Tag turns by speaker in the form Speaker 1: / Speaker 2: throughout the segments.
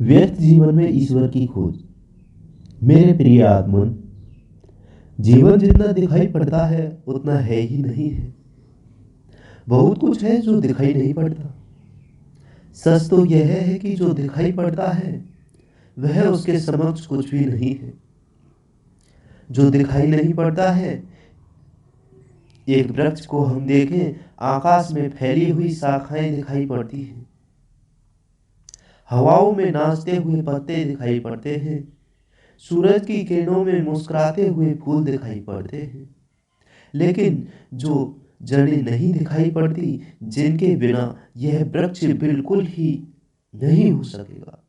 Speaker 1: व्यर्थ जीवन में ईश्वर की खोज। मेरे प्रिय आत्मन, जीवन जितना दिखाई पड़ता है उतना है ही नहीं है। बहुत कुछ है जो दिखाई नहीं पड़ता। सच तो यह है कि जो दिखाई पड़ता है वह उसके समक्ष कुछ भी नहीं है। जो दिखाई नहीं पड़ता है, एक वृक्ष को हम देखें, आकाश में फैली हुई शाखाएं दिखाई पड़ती हैं, हवाओं में नाचते हुए पत्ते दिखाई पड़ते हैं, सूरज की किरणों में मुस्कुराते हुए फूल दिखाई पड़ते हैं। लेकिन जो जड़ें नहीं दिखाई पड़ती, जिनके बिना यह वृक्ष बिल्कुल ही नहीं हो सकेगा,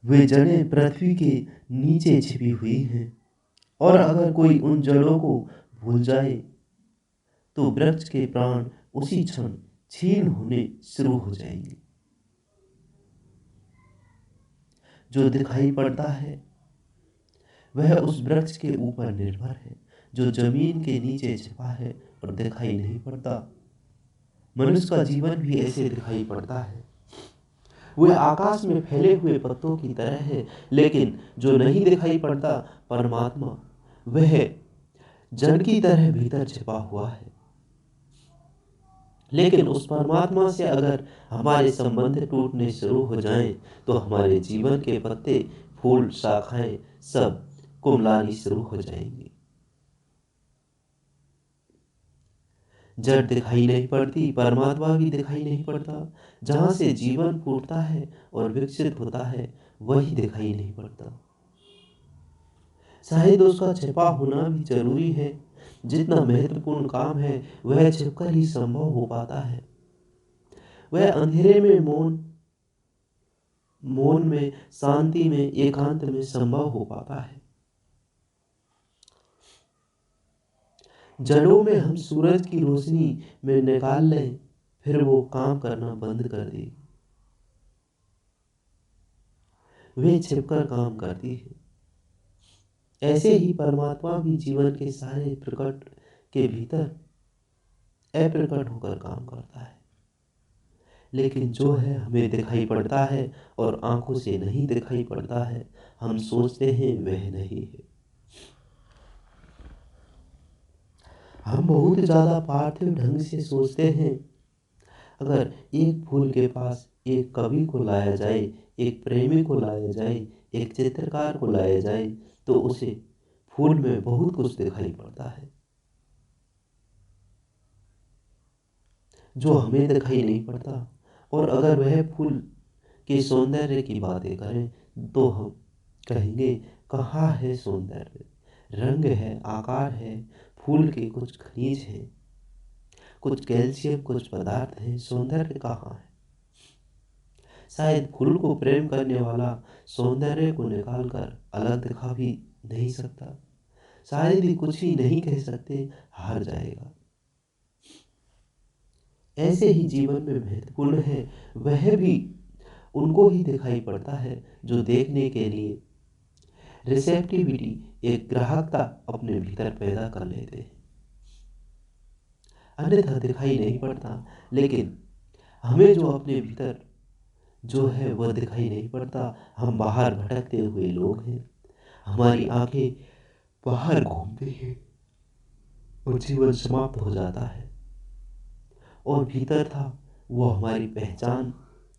Speaker 1: वे जड़ें पृथ्वी के नीचे छिपी हुई हैं। और अगर कोई उन जड़ों को भूल जाए तो वृक्ष के प्राण उसी क्षण क्षीण होने शुरू हो जाएंगे। जो दिखाई पड़ता है वह उस वृक्ष के ऊपर निर्भर है जो जमीन के नीचे छिपा है और दिखाई नहीं पड़ता। मनुष्य का जीवन भी ऐसे दिखाई पड़ता है। वह आकाश में फैले हुए पत्तों की तरह है, लेकिन जो नहीं दिखाई पड़ता परमात्मा, वह जड़ की तरह भीतर छिपा हुआ है। लेकिन उस परमात्मा से अगर हमारे संबंध टूटने शुरू हो जाएं, तो हमारे जीवन के पत्ते, फूल, शाखाएं सब कुम्हलानी शुरू हो जाएंगी। जड़ दिखाई नहीं पड़ती, परमात्मा भी दिखाई नहीं पड़ता। जहां से जीवन फूटता है और विकसित होता है, वही दिखाई नहीं पड़ता। शायद उसका छिपा होना भी जरूरी है। जितना महत्वपूर्ण काम है वह छिपकर ही संभव हो पाता है। वह अंधेरे में मौन मौन में, शांति में, एकांत में संभव हो पाता है। जड़ों में हम सूरज की रोशनी में निकाल लें, फिर वो काम करना बंद कर देगी। वे छिपकर काम करती है। ऐसे ही परमात्मा भी जीवन के सारे प्रकट के भीतर अप्रकट होकर काम करता है। लेकिन जो है हमें दिखाई पड़ता है और आंखों से नहीं दिखाई पड़ता है, हम सोचते हैं वह नहीं है। हम बहुत ज्यादा पार्थिव ढंग से सोचते हैं। अगर एक फूल के पास एक कवि को लाया जाए, एक प्रेमी को लाया जाए, एक चित्रकार को लाया जाए, तो उसे फूल में बहुत कुछ दिखाई पड़ता है जो हमें दिखाई नहीं पड़ता। और अगर वह फूल के सौंदर्य की बातें करें तो हम कहेंगे, कहाँ है सौंदर्य? रंग है, आकार है, फूल के कुछ खनिज हैं, कुछ कैल्शियम, कुछ पदार्थ हैं, सौंदर्य कहाँ है? शायद फूल को प्रेम करने वाला सौंदर्य को निकालकर अलग दिखा भी नहीं सकता। शायद ही कुछ ही नहीं कह सकते, हार जाएगा। ऐसे ही जीवन में महत्वपूर्ण है, वह भी उनको ही दिखाई पड़ता है जो देखने के लिए रिसेप्टिविटी, एक ग्राहकता अपने भीतर पैदा कर लेते हैं। अन्यथा दिखाई नहीं पड़ता। लेकिन हमें जो अपने भीतर जो है वह दिखाई नहीं पड़ता। हम बाहर भटकते हुए लोग हैं। हमारी आंखें बाहर घूमती हैं और जीवन समाप्त हो जाता है। और भीतर था वो हमारी पहचान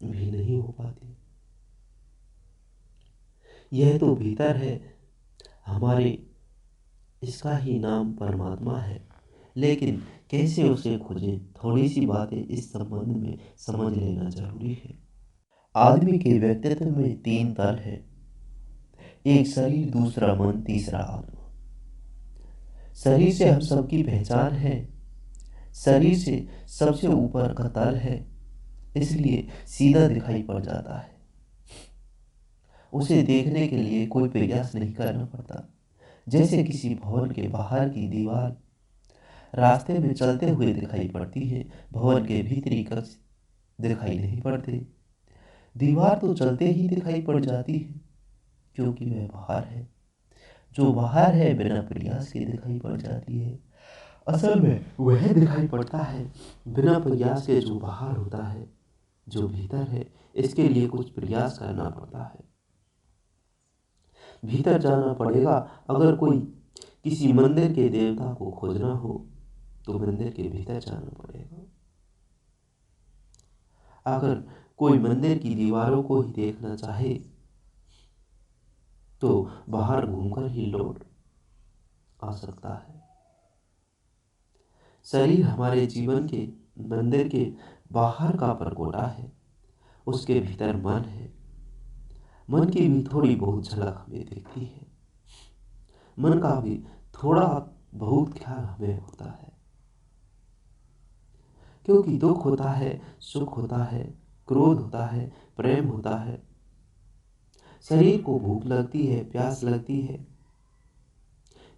Speaker 1: भी नहीं हो पाती। यह तो भीतर है हमारे, इसका ही नाम परमात्मा है। लेकिन कैसे उसे खोजें, थोड़ी सी बातें इस संबंध में समझ लेना जरूरी है। आदमी के व्यक्तित्व में तीन तल है, एक शरीर, दूसरा मन, तीसरा आत्मा। शरीर से हम सबकी पहचान है। शरीर से सबसे ऊपर का तल है, इसलिए सीधा दिखाई पड़ जाता है। उसे देखने के लिए कोई प्रयास नहीं करना पड़ता। जैसे किसी भवन के बाहर की दीवार रास्ते में चलते हुए दिखाई पड़ती है, भवन के भीतरी कक्ष दिखाई नहीं पड़ते। दीवार तो चलते ही दिखाई पड़ जाती है, क्योंकि वह बाहर है। जो बाहर है बिना प्रयास के दिखाई पड़ जाती है। असल में वह दिखाई पड़ता है बिना प्रयास के जो बाहर होता है। जो भीतर है, इसके लिए कुछ प्रयास करना पड़ता है। भीतर जाना पड़ेगा। अगर कोई किसी मंदिर के देवता को खोजना हो तो मंदिर के भीतर जाना पड़ेगा। अगर कोई मंदिर की दीवारों को ही देखना चाहे तो बाहर घूमकर ही लौट आ सकता है। शरीर हमारे जीवन के मंदिर के बाहर का परकोटा है, उसके भीतर मन है। मन की भी थोड़ी बहुत झलक हमें दिखती है। मन का भी थोड़ा बहुत ख्याल हमें होता है, क्योंकि दुख होता है, सुख होता है, क्रोध होता है, प्रेम होता है। शरीर को भूख लगती है, प्यास लगती है।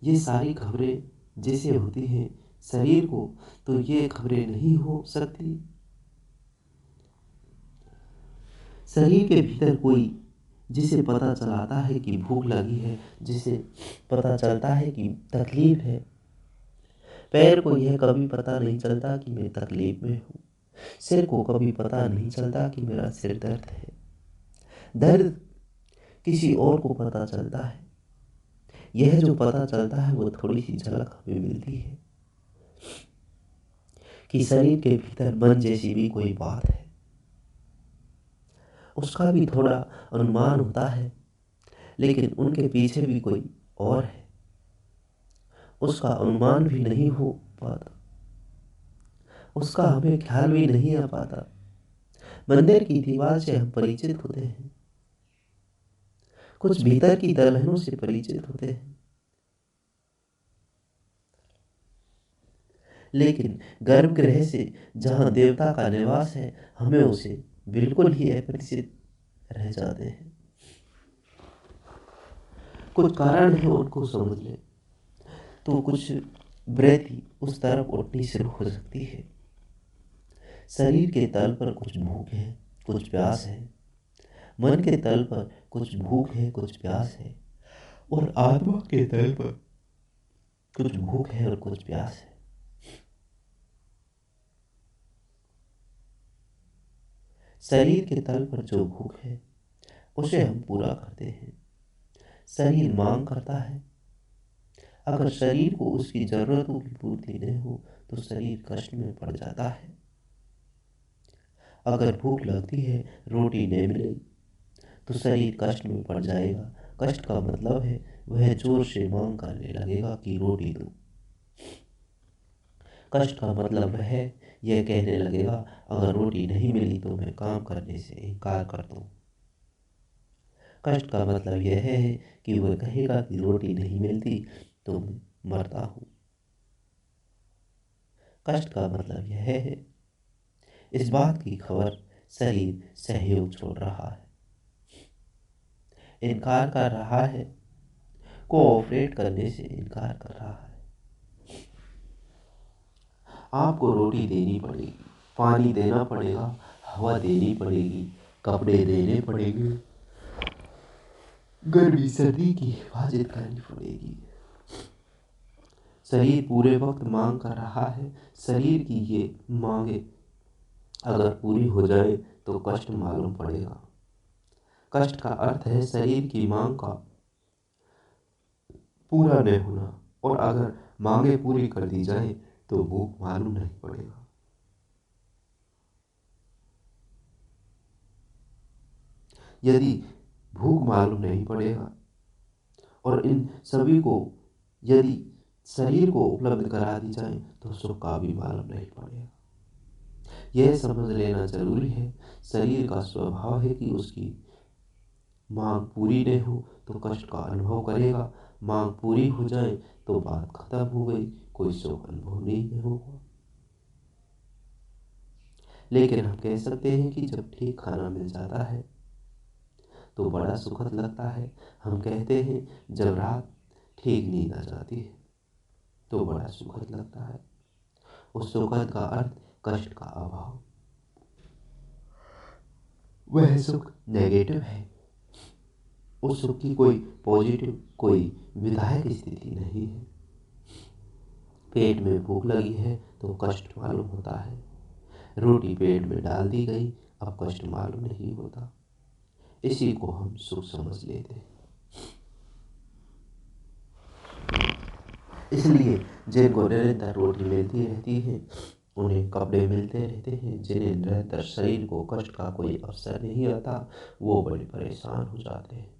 Speaker 1: ये सारी खबरें जैसे होती हैं शरीर को, तो ये खबरें नहीं हो सकती। शरीर के भीतर कोई जिसे पता चलाता है कि भूख लगी है, जिसे पता चलता है कि तकलीफ है। पैर को यह कभी पता नहीं चलता कि मैं तकलीफ में हूँ। सिर को कभी पता नहीं चलता कि मेरा सिर दर्द है। दर्द किसी और को पता चलता है। यह जो पता चलता है वो थोड़ी सी झलक हमें मिलती है कि शरीर के भीतर मन जैसी भी कोई बात है। उसका भी थोड़ा अनुमान होता है, लेकिन उनके पीछे भी कोई और है। उसका अनुमान भी नहीं हो पाता, उसका हमें ख्याल भी नहीं आ पाता। मंदिर की दीवार से हम परिचित होते हैं, कुछ भीतर की दलहनों से परिचित होते हैं, लेकिन गर्भगृह से जहाँ देवता का निवास है, हमें उसे बिल्कुल ही अपरिचित रह जाते हैं। कुछ कारण है उनको समझ ले तो कुछ वृत्ति उस तरफ उठनी शुरू हो सकती है। शरीर के तल पर कुछ भूख है, कुछ प्यास है। मन के तल पर कुछ भूख है, कुछ प्यास है। और आत्मा के तल पर कुछ भूख है और कुछ प्यास है। शरीर के तल पर जो भूख है उसे हम पूरा करते हैं। शरीर मांग करता है। अगर शरीर को उसकी जरूरतों की पूर्ति नहीं हो तो शरीर कष्ट में पड़ जाता है। अगर भूख लगती है, रोटी नहीं मिली तो शरीर कष्ट में पड़ जाएगा। कष्ट का मतलब है वह जोर से मांग करने लगेगा कि रोटी दो। कष्ट का मतलब है यह कहने लगेगा अगर रोटी नहीं मिली तो मैं काम करने से इनकार कर दूं। कष्ट का मतलब यह है कि वह कहेगा कि रोटी नहीं मिलती तो मैं मरता हूँ। कष्ट का मतलब यह है इस बात की खबर शरीर सहयोग छोड़ रहा है, इनकार कर रहा है, कोऑपरेट करने से इनकार कर रहा है। आपको रोटी देनी पड़ेगी, पानी देना पड़ेगा, हवा देनी पड़ेगी, कपड़े देने पड़ेंगे, गर्मी सर्दी की हिफाजत करनी पड़ेगी। शरीर पूरे वक्त मांग कर रहा है। शरीर की ये मांगे अगर पूरी हो जाए तो कष्ट मालूम पड़ेगा। कष्ट का अर्थ है शरीर की मांग का पूरा नहीं होना, और अगर मांगे पूरी कर दी जाए तो भूख मालूम नहीं पड़ेगा। यदि भूख मालूम नहीं पड़ेगा और इन सभी को यदि शरीर को उपलब्ध करा दी जाए तो सुख का भी मालूम नहीं पड़ेगा। यह समझ लेना जरूरी है। शरीर का स्वभाव है कि उसकी मांग पूरी नहीं हो तो कष्ट का अनुभव करेगा। मांग पूरी हो जाए तो बात खत्म हो गई, कोई सुख अनुभव नहीं होगा। लेकिन हम कह सकते हैं कि जब ठीक खाना मिल जाता है तो बड़ा सुखद लगता है। हम कहते हैं जब रात ठीक नींद आ जाती है तो बड़ा सुखद लगता है। उस सुखद का अर्थ कष्ट का अभाव। वह सुख नेगेटिव है। उस सुख की कोई पॉजिटिव, कोई विधायक स्थिति नहीं है। पेट में भूख लगी है तो कष्ट मालूम होता है। रोटी पेट में डाल दी गई, अब कष्ट मालूम नहीं होता, इसी को हम सुख समझ लेते हैं। इसलिए जिनको निरंतर रोटी मिलती रहती है, उन्हें कपड़े मिलते रहते हैं, जिन्हें निरंतर शरीर को कष्ट का कोई अवसर नहीं आता, वो बड़े परेशान हो जाते हैं,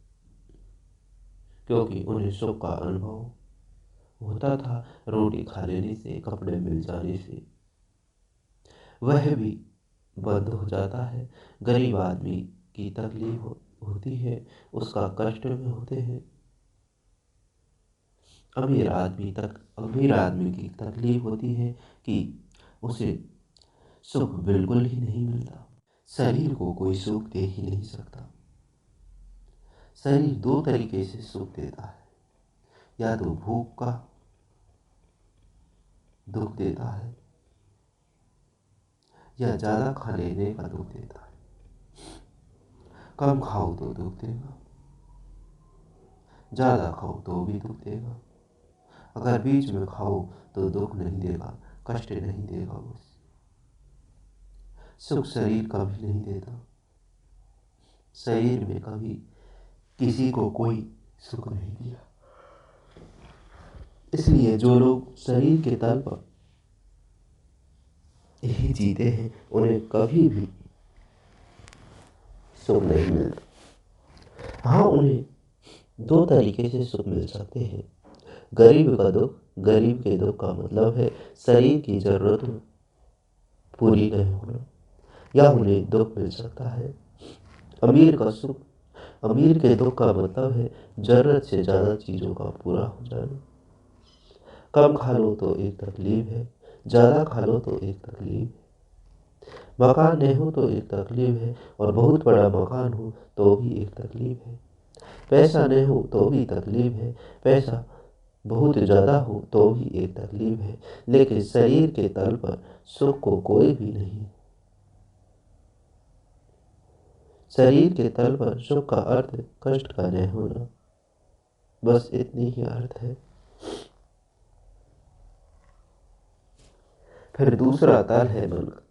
Speaker 1: क्योंकि उन्हें सुख का अनुभव होता था रोटी खा लेने से, कपड़े मिल जाने से। वह भी बंद हो जाता है। गरीब आदमी की तकलीफ होती है, उसका कष्ट में होते हैं। अमीर आदमी की तकलीफ होती है कि उसे सुख बिल्कुल ही नहीं मिलता। शरीर को कोई सुख दे ही नहीं सकता। शरीर दो तरीके से सुख देता है, या तो भूख का दुख देता है, या ज्यादा खा लेने का दुख देता है। कम खाओ तो दुख देगा, ज्यादा खाओ तो भी दुख देगा। अगर बीच में खाओ तो दुख नहीं देगा, कष्ट नहीं देगा। बस सुख शरीर कभी नहीं देता। शरीर में कभी किसी को कोई सुख नहीं दिया। इसलिए जो लोग शरीर के तल पर यही जीते हैं, उन्हें कभी भी सुख नहीं मिलता। हाँ, उन्हें दो तरीके से सुख मिल सकते हैं। गरीब का दुख, गरीब के दुख का मतलब है शरीर की जरूरतों पूरी नहीं होना, या उन्हें दुख मिल सकता है। अमीर का सुख, अमीर के दुख का मतलब है जरूरत से ज्यादा चीजों का पूरा हो जाना। कम खा लो तो एक तकलीफ है, ज्यादा खा लो तो एक तकलीफ है। मकान नहीं हो तो एक तकलीफ है, और बहुत बड़ा मकान हो तो भी एक तकलीफ है। पैसा नहीं हो तो भी तकलीफ है, पैसा बहुत ज्यादा हो तो भी एक तकलीफ है। लेकिन शरीर के तल पर सुख को कोई भी नहीं। शरीर के तल पर सुख का अर्थ कष्ट का नहीं होना, बस इतनी ही अर्थ है। फिर दूसरा तल है मन का।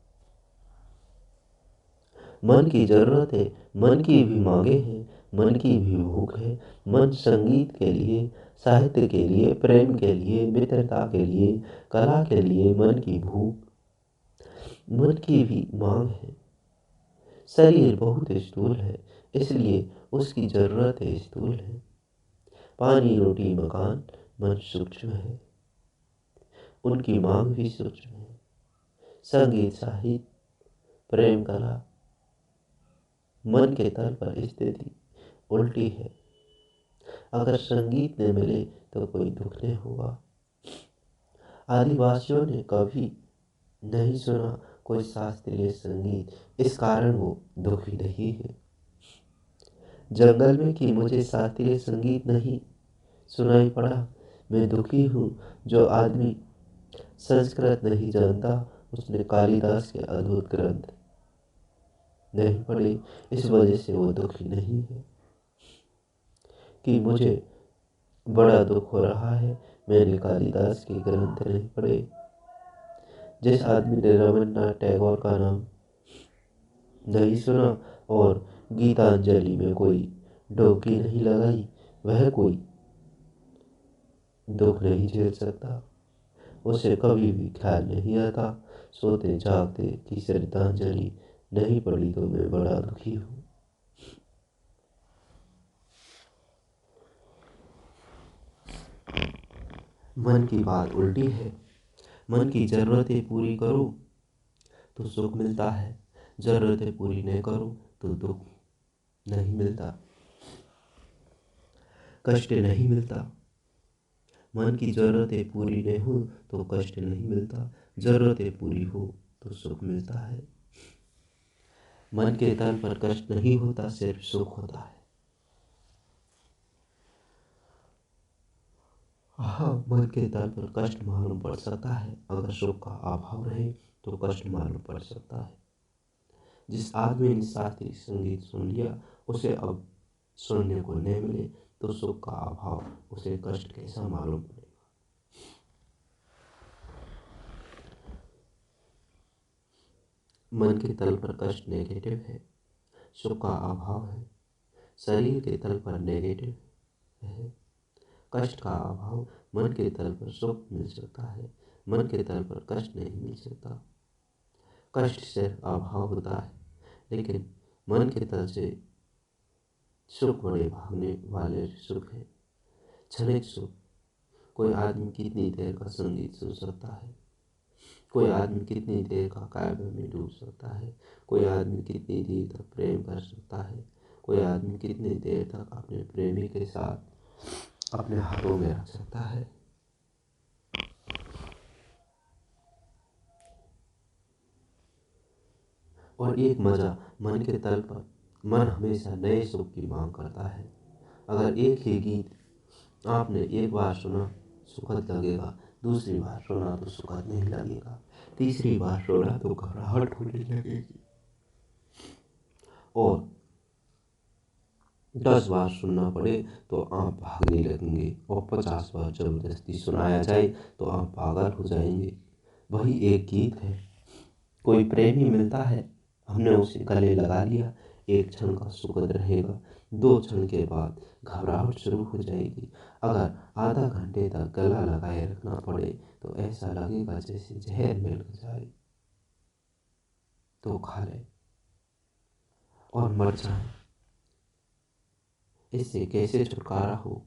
Speaker 1: मन की जरूरत है, मन की भी मांगे हैं, मन की भी भूख है। मन संगीत के लिए, साहित्य के लिए, प्रेम के लिए, मित्रता के लिए, कला के लिए मन की भूख, मन की भी मांग है। शरीर बहुत स्थूल है, इसलिए उसकी जरूरतें स्थूल है। पानी, रोटी, मकान, मन सूक्ष्म है, उनकी मांग भी सूक्ष्म है। संगीत, साहित्य, प्रेम, कला, मन के तल पर स्थिति उल्टी है। अगर संगीत न मिले तो कोई दुख नहीं होगा। आदिवासियों ने कभी नहीं सुना कोई शास्त्रीय संगीत, इस कारण वो दुखी नहीं है। जंगल में कि मुझे शास्त्रीय संगीत नहीं सुनाई पड़ा, मैं दुखी हूँ। जो आदमी संस्कृत नहीं जानता, उसने कालिदास के अद्भुत ग्रंथ नहीं पढ़े, इस वजह से वो दुखी नहीं है। कि मुझे बड़ा दुख हो रहा है, मैंने कालिदास के ग्रंथ नहीं पढ़े। जिस आदमी ने रविन्द्रनाथ टैगोर का नाम नहीं सुना और गीतांजलि में कोई डुबकी नहीं लगाई, वह कोई दुख नहीं झेल सकता। उसे कभी भी ख्याल नहीं आता सोते जागते कि श्रद्धांजलि नहीं पड़ी तो मैं बड़ा दुखी हूँ। मन की बात उल्टी है। मन की जरूरतें पूरी करो तो सुख मिलता है, जरूरतें पूरी नहीं करो तो दुख नहीं मिलता, कष्ट नहीं मिलता। मन की जरूरतें पूरी नहीं हो तो कष्ट नहीं मिलता, जरूरतें पूरी हो तो सुख मिलता है। मन के तल पर कष्ट नहीं होता, सिर्फ सुख होता है। हाँ, मन के तल पर कष्ट मालूम पड़ सकता है, अगर सुख का अभाव रहे तो कष्ट मालूम पड़ सकता है। जिस आदमी ने शास्त्रीय संगीत सुन लिया, उसे अब सुनने को नहीं मिले तो सुख का अभाव उसे कष्ट कैसा मालूम पड़ेगा। मन के तल पर कष्ट नेगेटिव है, सुख का अभाव है। शरीर के तल पर नेगेटिव है, कष्ट का अभाव। मन के तल पर सुख मिल सकता है, मन के तल पर कष्ट नहीं मिल सकता। कष्ट से अभाव होता है, लेकिन मन के तल से सुख बड़े भागने वाले सुख है, क्षणिक सुख। कोई आदमी कितनी देर का संगीत सुन सकता है, कोई आदमी कितनी देर का काव्य में डूब सकता है, कोई आदमी कितनी देर तक प्रेम कर सकता है, कोई आदमी कितनी देर तक अपने प्रेमी के साथ अपने हाथों में रख सकता है। और एक मजा मन के तल पर, मन हमेशा नए सुख की मांग करता है। अगर एक ही गीत आपने एक बार सुना सुखद लगेगा, दूसरी बार सुना तो सुखद नहीं लगेगा, तीसरी बार सुना तो घबराहट होने लगेगी, और 10 बार सुनना पड़े तो आप भागने लगेंगे, और 50 बार जबरदस्ती सुनाया जाए तो आप पागल हो जाएंगे। वही एक गीत है, कोई प्रेमी मिलता है, हमने उसे गले लगा लिया, एक क्षण का सुखद रहेगा, 2 क्षण के बाद घबराहट शुरू हो जाएगी। अगर आधा घंटे तक गला लगाए रखना पड़े तो ऐसा लगेगा जैसे जहर मिल जाए, तो खा ले और मर जाए। इससे कैसे छुटकारा हो?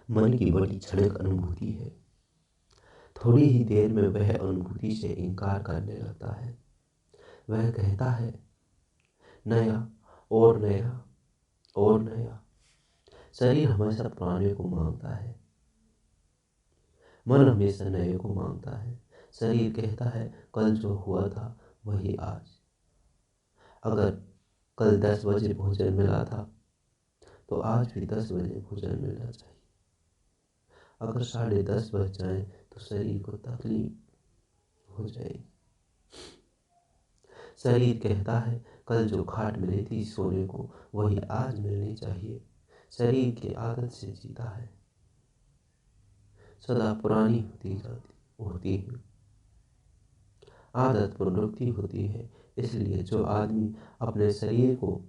Speaker 1: मन की बड़ी क्षणिक अनुभूति है, थोड़ी ही देर में वह अनुभूति से इनकार करने लगता है। वह कहता है नया और नया और नया। शरीर हमेशा पुराने को मांगता है, मन हमेशा नए को मांगता है। शरीर कहता है कल जो हुआ था वही आज। अगर कल 10 बजे भोजन मिला था तो आज भी 10 बजे भोजन मिलना चाहिए। अगर 10:30 बज जाए तो शरीर को तकलीफ हो जाएगी। शरीर कहता है कल जो खाट मिली थी सोने को वही आज मिलनी चाहिए। शरीर की आदत से जीता है, सदा पुरानी होती है। आदत प्रवृत्ति होती है, इसलिए जो आदमी अपने शरीर को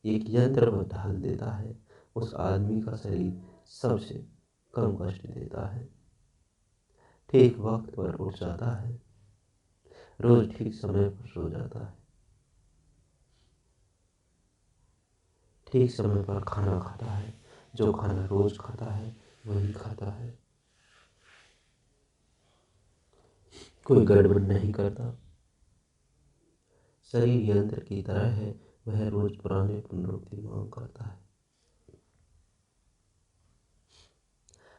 Speaker 1: एक यंत्र में ढाल देता है उस आदमी का शरीर सबसे कम कष्ट देता है। ठीक वक्त पर उठ जाता है, रोज ठीक समय पर सो जाता है, ठीक समय पर खाना खाता है, जो खाना रोज खाता है वही खाता है, कोई गड़बड़ नहीं करता। शरीर यंत्र की तरह है, वह रोज पुराने पुनरुक्ति मांग करता है।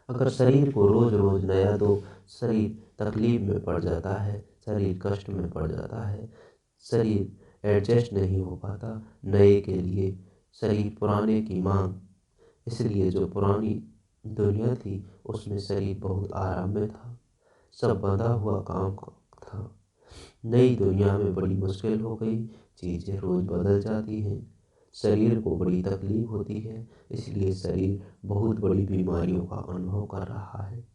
Speaker 1: अगर शरीर को रोज रोज नया दो, शरीर तकलीफ में पड़ जाता है, शरीर कष्ट में पड़ जाता है, शरीर एडजस्ट नहीं हो पाता नए के लिए, शरीर पुराने की मांग। इसलिए जो पुरानी दुनिया थी उसमें शरीर बहुत आराम में था, सब बंधा हुआ काम था। नई दुनिया में बड़ी मुश्किल हो गई, चीजें रोज बदल जाती हैं, शरीर को बड़ी तकलीफ होती है, इसलिए शरीर बहुत बड़ी बीमारियों का अनुभव कर रहा है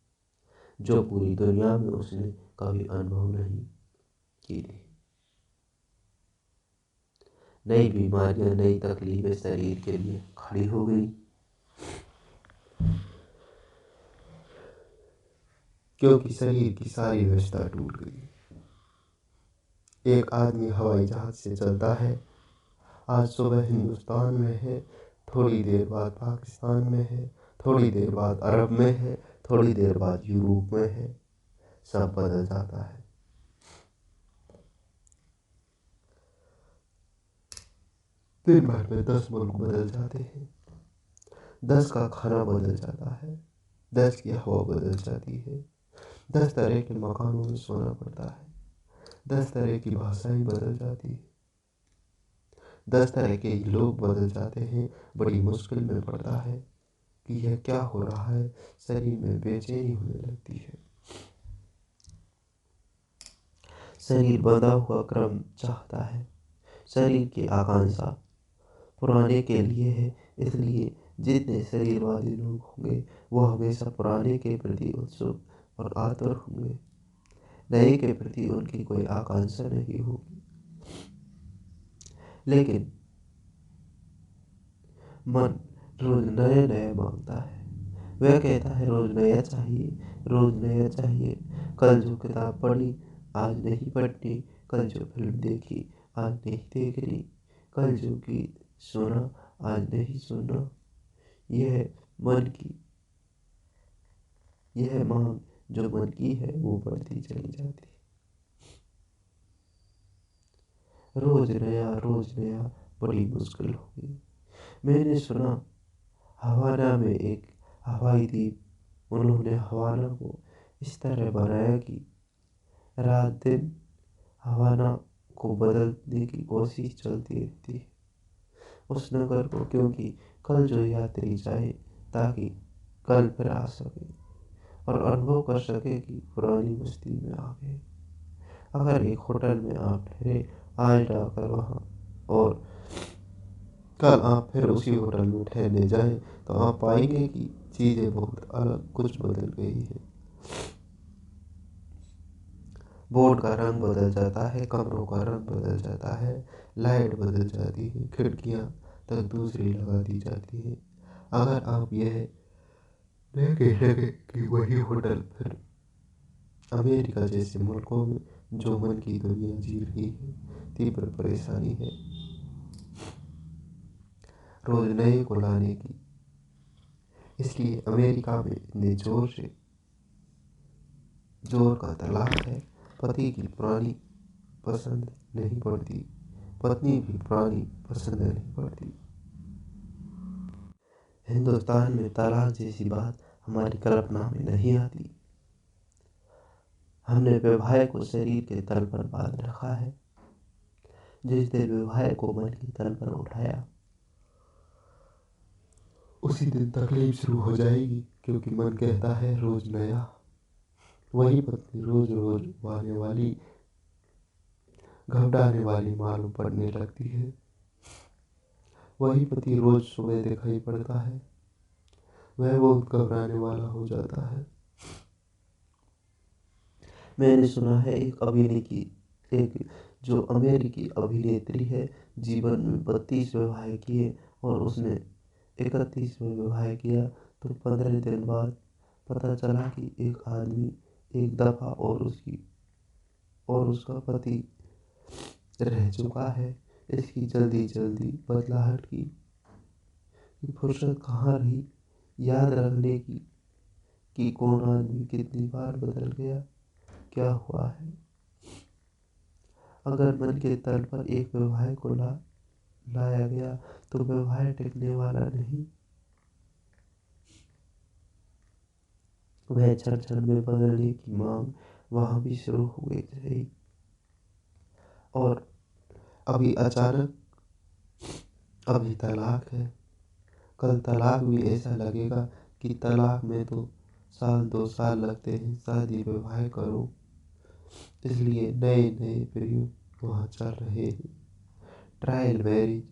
Speaker 1: जो पूरी दुनिया में उसने कभी अनुभव नहीं की थी। नई बीमारियां, नई तकलीफें शरीर के लिए खड़ी हो गई, क्योंकि शरीर की सारी व्यवस्था टूट गई। एक आदमी हवाई जहाज से चलता है, आज सुबह हिंदुस्तान में है, थोड़ी देर बाद पाकिस्तान में है, थोड़ी देर बाद अरब में है, थोड़ी देर बाद यूरोप में है, सब बदल जाता है। दिन भर में 10 मुल्क बदल जाते हैं, 10 का खाना बदल जाता है, 10 की हवा बदल जाती है, 10 तरह के मकानों में सोना पड़ता है, 10 तरह की भाषाएं बदल जाती है, 10 तरह के लोग बदल जाते हैं। बड़ी मुश्किल में पड़ता है कि यह क्या हो रहा है, शरीर में बेचैनी होने लगती है। शरीर बंधा हुआ क्रम चाहता है, शरीर की आकांक्षा पुराने के लिए है, इसलिए जितने शरीरवादी लोग होंगे वो हमेशा पुराने के प्रति उत्सुक और आतुर होंगे, नए के प्रति उनकी कोई आकांक्षा नहीं होगी। लेकिन मन रोज नया नया मांगता है। वह कहता है रोज नया चाहिए, रोज नया चाहिए। कल जो किताब पढ़ी आज नहीं पढ़नी, कल जो फिल्म देखी आज नहीं देखनी, कल जो गीत सुना आज नहीं सुना। यह मन की यह मांग जो मन की है वो बढ़ती चली जाती है। रोज नया बड़ी मुश्किल होगी। मैंने सुना हवाना में एक हवाई द्वीप, उन्होंने हवाना को इस तरह बनाया कि रात दिन हवाना को बदलने की कोशिश चलती रहती है उस नगर को, क्योंकि कल जो यात्री जाए ताकि कल फिर आ सके और अनुभव कर सके कि पुरानी बस्ती में आ गए। अगर एक होटल में आप ठहरे आज जाकर वहाँ और कल आप फिर उसी होटल में ठहरने जाए तो आप पाएंगे कि चीज़ें बहुत अलग कुछ बदल गई है। बोर्ड का रंग बदल जाता है, कमरों का रंग बदल जाता है, लाइट बदल जाती है, खिड़कियाँ तक दूसरी लगा दी जाती है। अगर आप यह नहीं कह सके कि वही होटल फिर अमेरिका जैसे मुल्कों में जो मन की दुनिया जी रही है, तीव्र परेशानी है रोज नए को लाने की। इसलिए अमेरिका में इतने जोर का तलाक है। पति की पुरानी पसंद नहीं पड़ती, पत्नी भी पुरानी पसंद नहीं पड़ती। हिंदुस्तान में तलाक जैसी बात हमारी कल्पना में नहीं आती। हमने वैवाहिक को शरीर के तल पर बांध रखा है। जिस दिन वैवाहिक को मन के तल पर उठाया उसी दिन तकलीफ शुरू हो जाएगी, क्योंकि मन कहता है रोज नया। वही पत्नी रोज रोज आने वाली घबराने वाली मालूम पड़ने लगती है। वही पति रोज सुबह दिखाई पड़ता है, वह बहुत घबराने वाला हो जाता है। मैंने सुना है एक जो अमेरिकी अभिनेत्री है, जीवन में 32 विवाह किए और उसने 31वां विवाह किया तो 15 दिन बाद पता चला कि एक आदमी एक दफा और उसका पति रह चुका है। इसकी जल्दी जल्दी बदलाहट की फुर्सत कहाँ रही याद रखने की कि कौन आदमी कितनी बार बदल गया, क्या हुआ है। अगर मन के तल पर एक विवाह को लाया गया तो विवाह टिकने वाला नहीं, वह क्षण क्षण में बदलने की मांग वहां भी शुरू हो गई। और अभी अचानक अभी तलाक है, कल तलाक भी ऐसा लगेगा कि तलाक में तो साल 2 साल लगते हैं, शादी विवाह करो। इसलिए नए नए प्रयोग वहाँ चल रहे हैं। ट्रायल मैरिज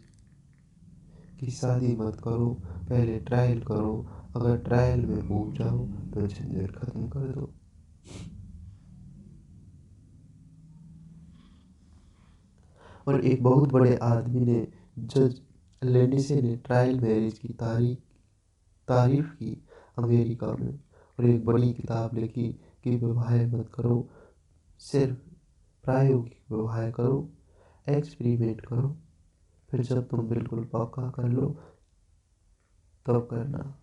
Speaker 1: की शादी मत करो, पहले ट्रायल करो, अगर ट्रायल में उब जाओ तो झंझट खत्म कर दो। और एक बहुत बड़े आदमी ने, जज लेंडिसे ने ट्रायल मैरिज की तारीफ की अमेरिका में, और एक बड़ी किताब लिखी कि विवाह मत करो, सिर्फ प्रायोगिक विवाह करो, एक्सपेरिमेंट करो, फिर जब तुम बिल्कुल पक्का कर लो तब करना।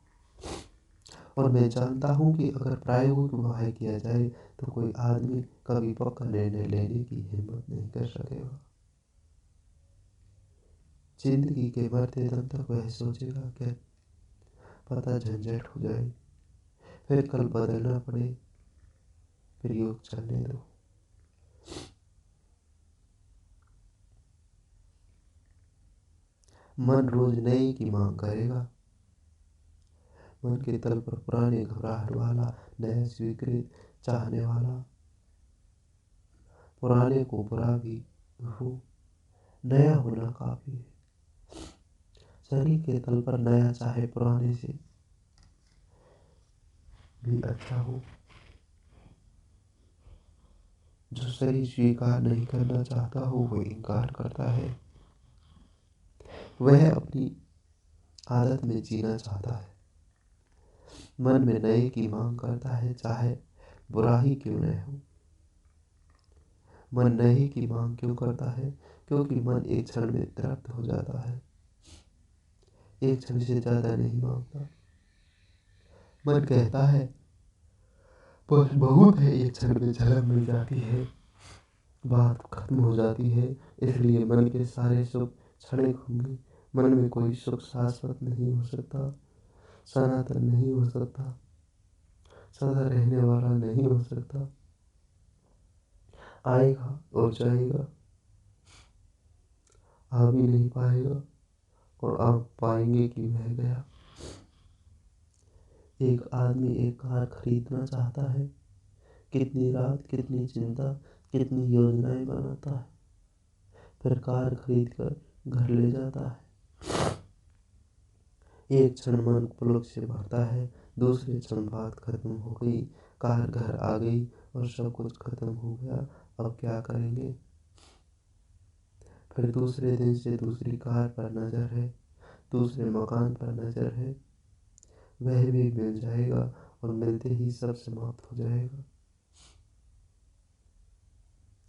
Speaker 1: और मैं जानता हूँ कि अगर प्रायोगिक विवाह किया जाए तो कोई आदमी कभी पक्का निर्णय लेने की हिम्मत नहीं कर सकेगा। जिंदगी के मरते दम तक वह सोचेगा क्या पता झंझट हो जाए, फिर कल बदलना पड़े, प्रयोग चलने दो। मन रोज नए की मांग करेगा। मन के तल पर पुराने घबराहट वाला, नया स्वीकृत चाहने वाला, पुराने को बुरा भी हो, नया होना काफी है। शरीर के तल पर नया चाहे पुराने से भी अच्छा हो। जो शरीर स्वीकार नहीं करना चाहता हो वो इनकार करता है। वह अपनी आदत में जीना चाहता है। मन में नए की मांग करता है, चाहे बुरा ही क्यों न हो। मन नए की मांग क्यों करता है? क्योंकि मन एक क्षण में तृप्त हो जाता है, एक क्षण से ज्यादा नहीं मांगता। मन कहता है बस बहुत है, एक क्षण में झलक मिल जाती है, बात खत्म हो जाती है। इसलिए मन के सारे सुख क्षणिक होंगे। मन में कोई सुख शाश्वत नहीं हो सकता, सनातन नहीं हो सकता, सदा रहने वाला नहीं हो सकता। आएगा और जाएगा, आ भी नहीं पाएगा और आप पाएंगे कि बह गया। एक आदमी एक कार खरीदना चाहता है, कितनी रात, कितनी चिंता, कितनी योजनाएं बनाता है, फिर कार खरीद कर घर ले जाता है। एक क्षण मन पुलक से भरता है, दूसरे क्षण बात खत्म हो गई, कार घर आ गई और सब कुछ खत्म हो गया। अब क्या करेंगे? फिर दूसरे दिन से दूसरी कार पर नजर है, दूसरे मकान पर नजर है, वह भी मिल जाएगा और मिलते ही सब समाप्त हो जाएगा।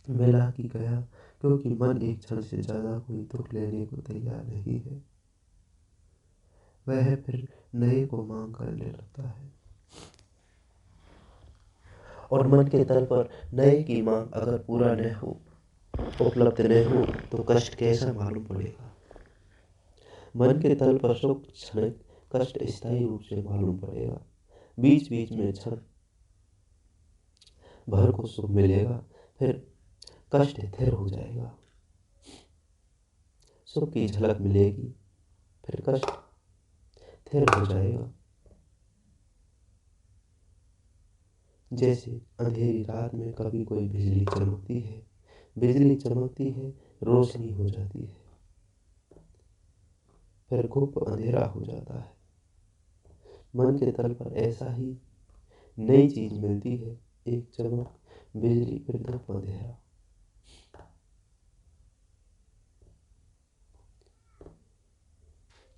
Speaker 1: मिला कि गया, क्योंकि मन एक क्षण से ज्यादा कोई दुख लेने को तैयार नहीं है। वह फिर नए को मांग करने लगता है। और मन के तल पर नए की मांग अगर पूरा न हो, उपलब्ध न हो, तो कष्ट कैसा मालूम पड़ेगा। मन के तल पर सुख क्षणिक, कष्ट स्थायी रूप से मालूम पड़ेगा। बीच बीच में क्षण भर को सुख मिलेगा, फिर कष्ट स्थिर हो जाएगा। सुख की झलक मिलेगी, फिर कष्ट स्थिर हो जाएगा। जैसे अंधेरी रात में कभी कोई बिजली चमकती है, बिजली चमकती है, रोशनी हो जाती है, फिर खूब अंधेरा हो जाता है। मन के तल पर ऐसा ही नई चीज मिलती है, एक चमक, बिजली, फिर धूप, अंधेरा।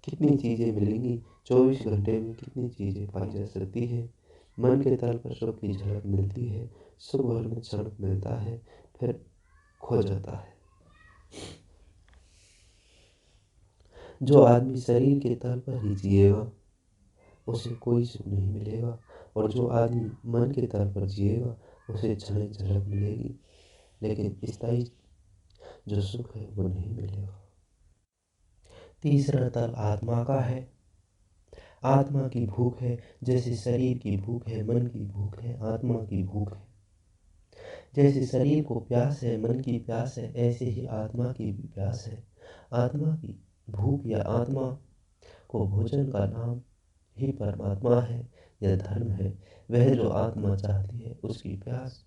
Speaker 1: कितनी चीजें मिलेंगी 24 घंटे में, कितनी चीजें पाई जा सकती है। मन के तल पर सुख की झलक मिलती है, सुख भर में क्षण मिलता है, फिर खो जाता है। जो आदमी शरीर के तल पर ही जिएगा, उसे कोई सुख नहीं मिलेगा, और जो आदमी मन के तल पर जिएगा, उसे क्षणिक झलक मिलेगी, लेकिन स्थायी जो सुख है वो नहीं मिलेगा। तीसरा तल आत्मा का है। आत्मा की भूख है, जैसे शरीर की भूख है, मन की भूख है, आत्मा की भूख है। जैसे शरीर को प्यास है, मन की प्यास है, ऐसे ही आत्मा की भी प्यास है। आत्मा की भूख या आत्मा को भोजन का नाम ही परमात्मा है या धर्म है। वह जो आत्मा चाहती है, उसकी प्यास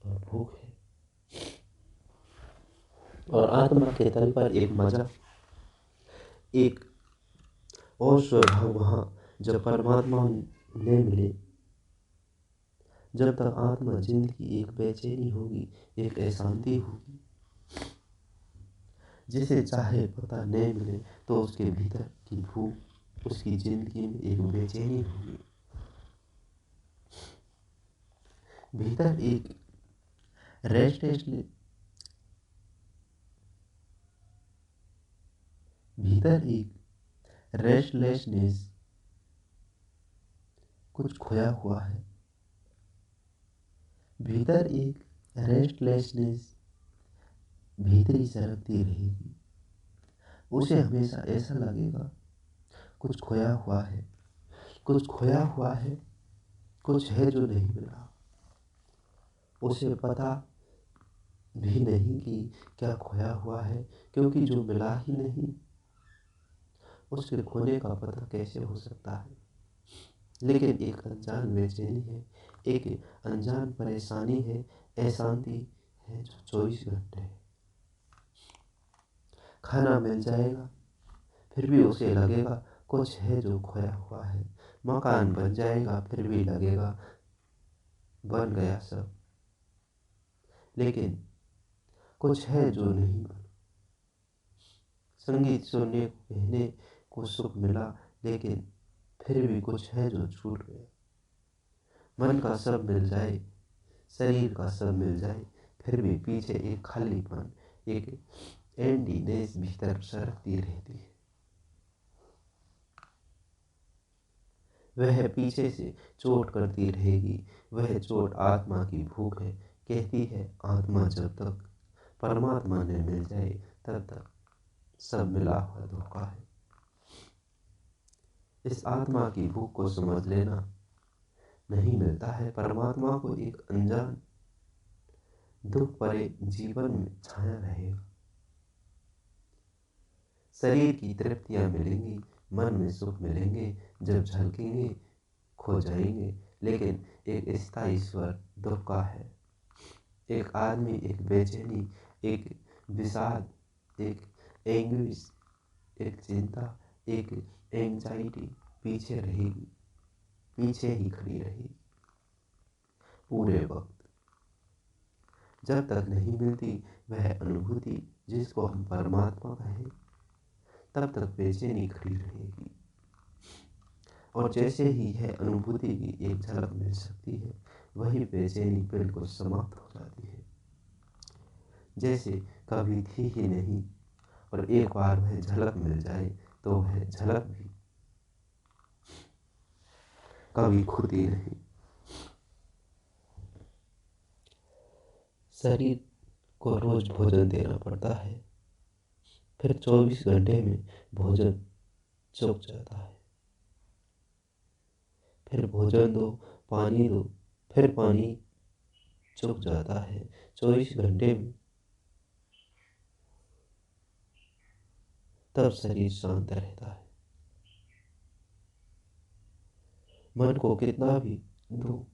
Speaker 1: और भूख है। और आत्मा के तल पर एक मजा, एक और स्वभाव वहाँ जब परमात्मा ने मिले। जब तक आत्मा जिंदगी एक बेचैनी होगी, एक अशांति होगी। जिसे चाहे पता नहीं मिले तो उसके भीतर की भूख, उसकी जिंदगी में एक बेचैनी होगी। भीतर एक रेस्टलेसनेस, भीतर एक रेस्टलेसनेस, कुछ खोया हुआ है। भीतर एक रेस्टलेसनेस भीतरी सरकती रहेगी। उसे हमेशा ऐसा लगेगा कुछ खोया हुआ है, कुछ खोया हुआ है, कुछ है जो नहीं मिला। उसे पता भी नहीं कि क्या खोया हुआ है, क्योंकि जो मिला ही नहीं, उसके खोने का पता कैसे हो सकता है। लेकिन एक अनजान बेचैनी है, एक अनजान परेशानी है, अशांति है जो 24 घंटे है। खाना मिल जाएगा, फिर भी उसे लगेगा कुछ है जो खोया हुआ है। मकान बन जाएगा, फिर भी लगेगा बन गया सब, लेकिन कुछ है जो नहीं बना। संगीत सुनने को कहने को सुख मिला, लेकिन फिर भी कुछ है जो छूट गया। मन का सब मिल जाए, शरीर का सब मिल जाए, फिर भी पीछे एक खालीपन, एक एम्प्टीनेस भीतर सरकती रहती है। वह पीछे से चोट करती रहेगी। वह चोट आत्मा की भूख है। कहती है आत्मा जब तक परमात्मा ने मिल जाए तब तक सब मिला हुआ धोखा है। इस आत्मा की भूख को समझ लेना। नहीं मिलता है परमात्मा को एक अनजान दुख भरे जीवन में छाया रहेगा। शरीर की तृप्तियां मिलेंगी, मन में सुख मिलेंगे, जब झलकेंगे खो जाएंगे, लेकिन एक स्थायी स्वर दुख का है। एक आदमी, एक बेचैनी, एक विषाद, एक एंग्विश, एक चिंता, एक एंजाइटी पीछे रहेगी, पीछे ही खड़ी रहेगी पूरे वक्त। जब तक नहीं मिलती वह अनुभूति जिसको हम परमात्मा कहें, तब तक बेचैनी खड़ी रहेगी। और जैसे ही है अनुभूति की एक झलक मिल सकती है, वही बेचैनी बिल्कुल समाप्त हो जाती है, जैसे कभी थी ही नहीं। और एक बार वह झलक मिल जाए तो वह झलक भी कभी खुदी नहीं। शरीर को रोज भोजन देना पड़ता है, फिर 24 घंटे में भोजन चुक जाता है। फिर भोजन दो, पानी दो, फिर पानी चुक जाता है। 24 घंटे में तब शरीर शांत रहता है। मन को कितना भी दो,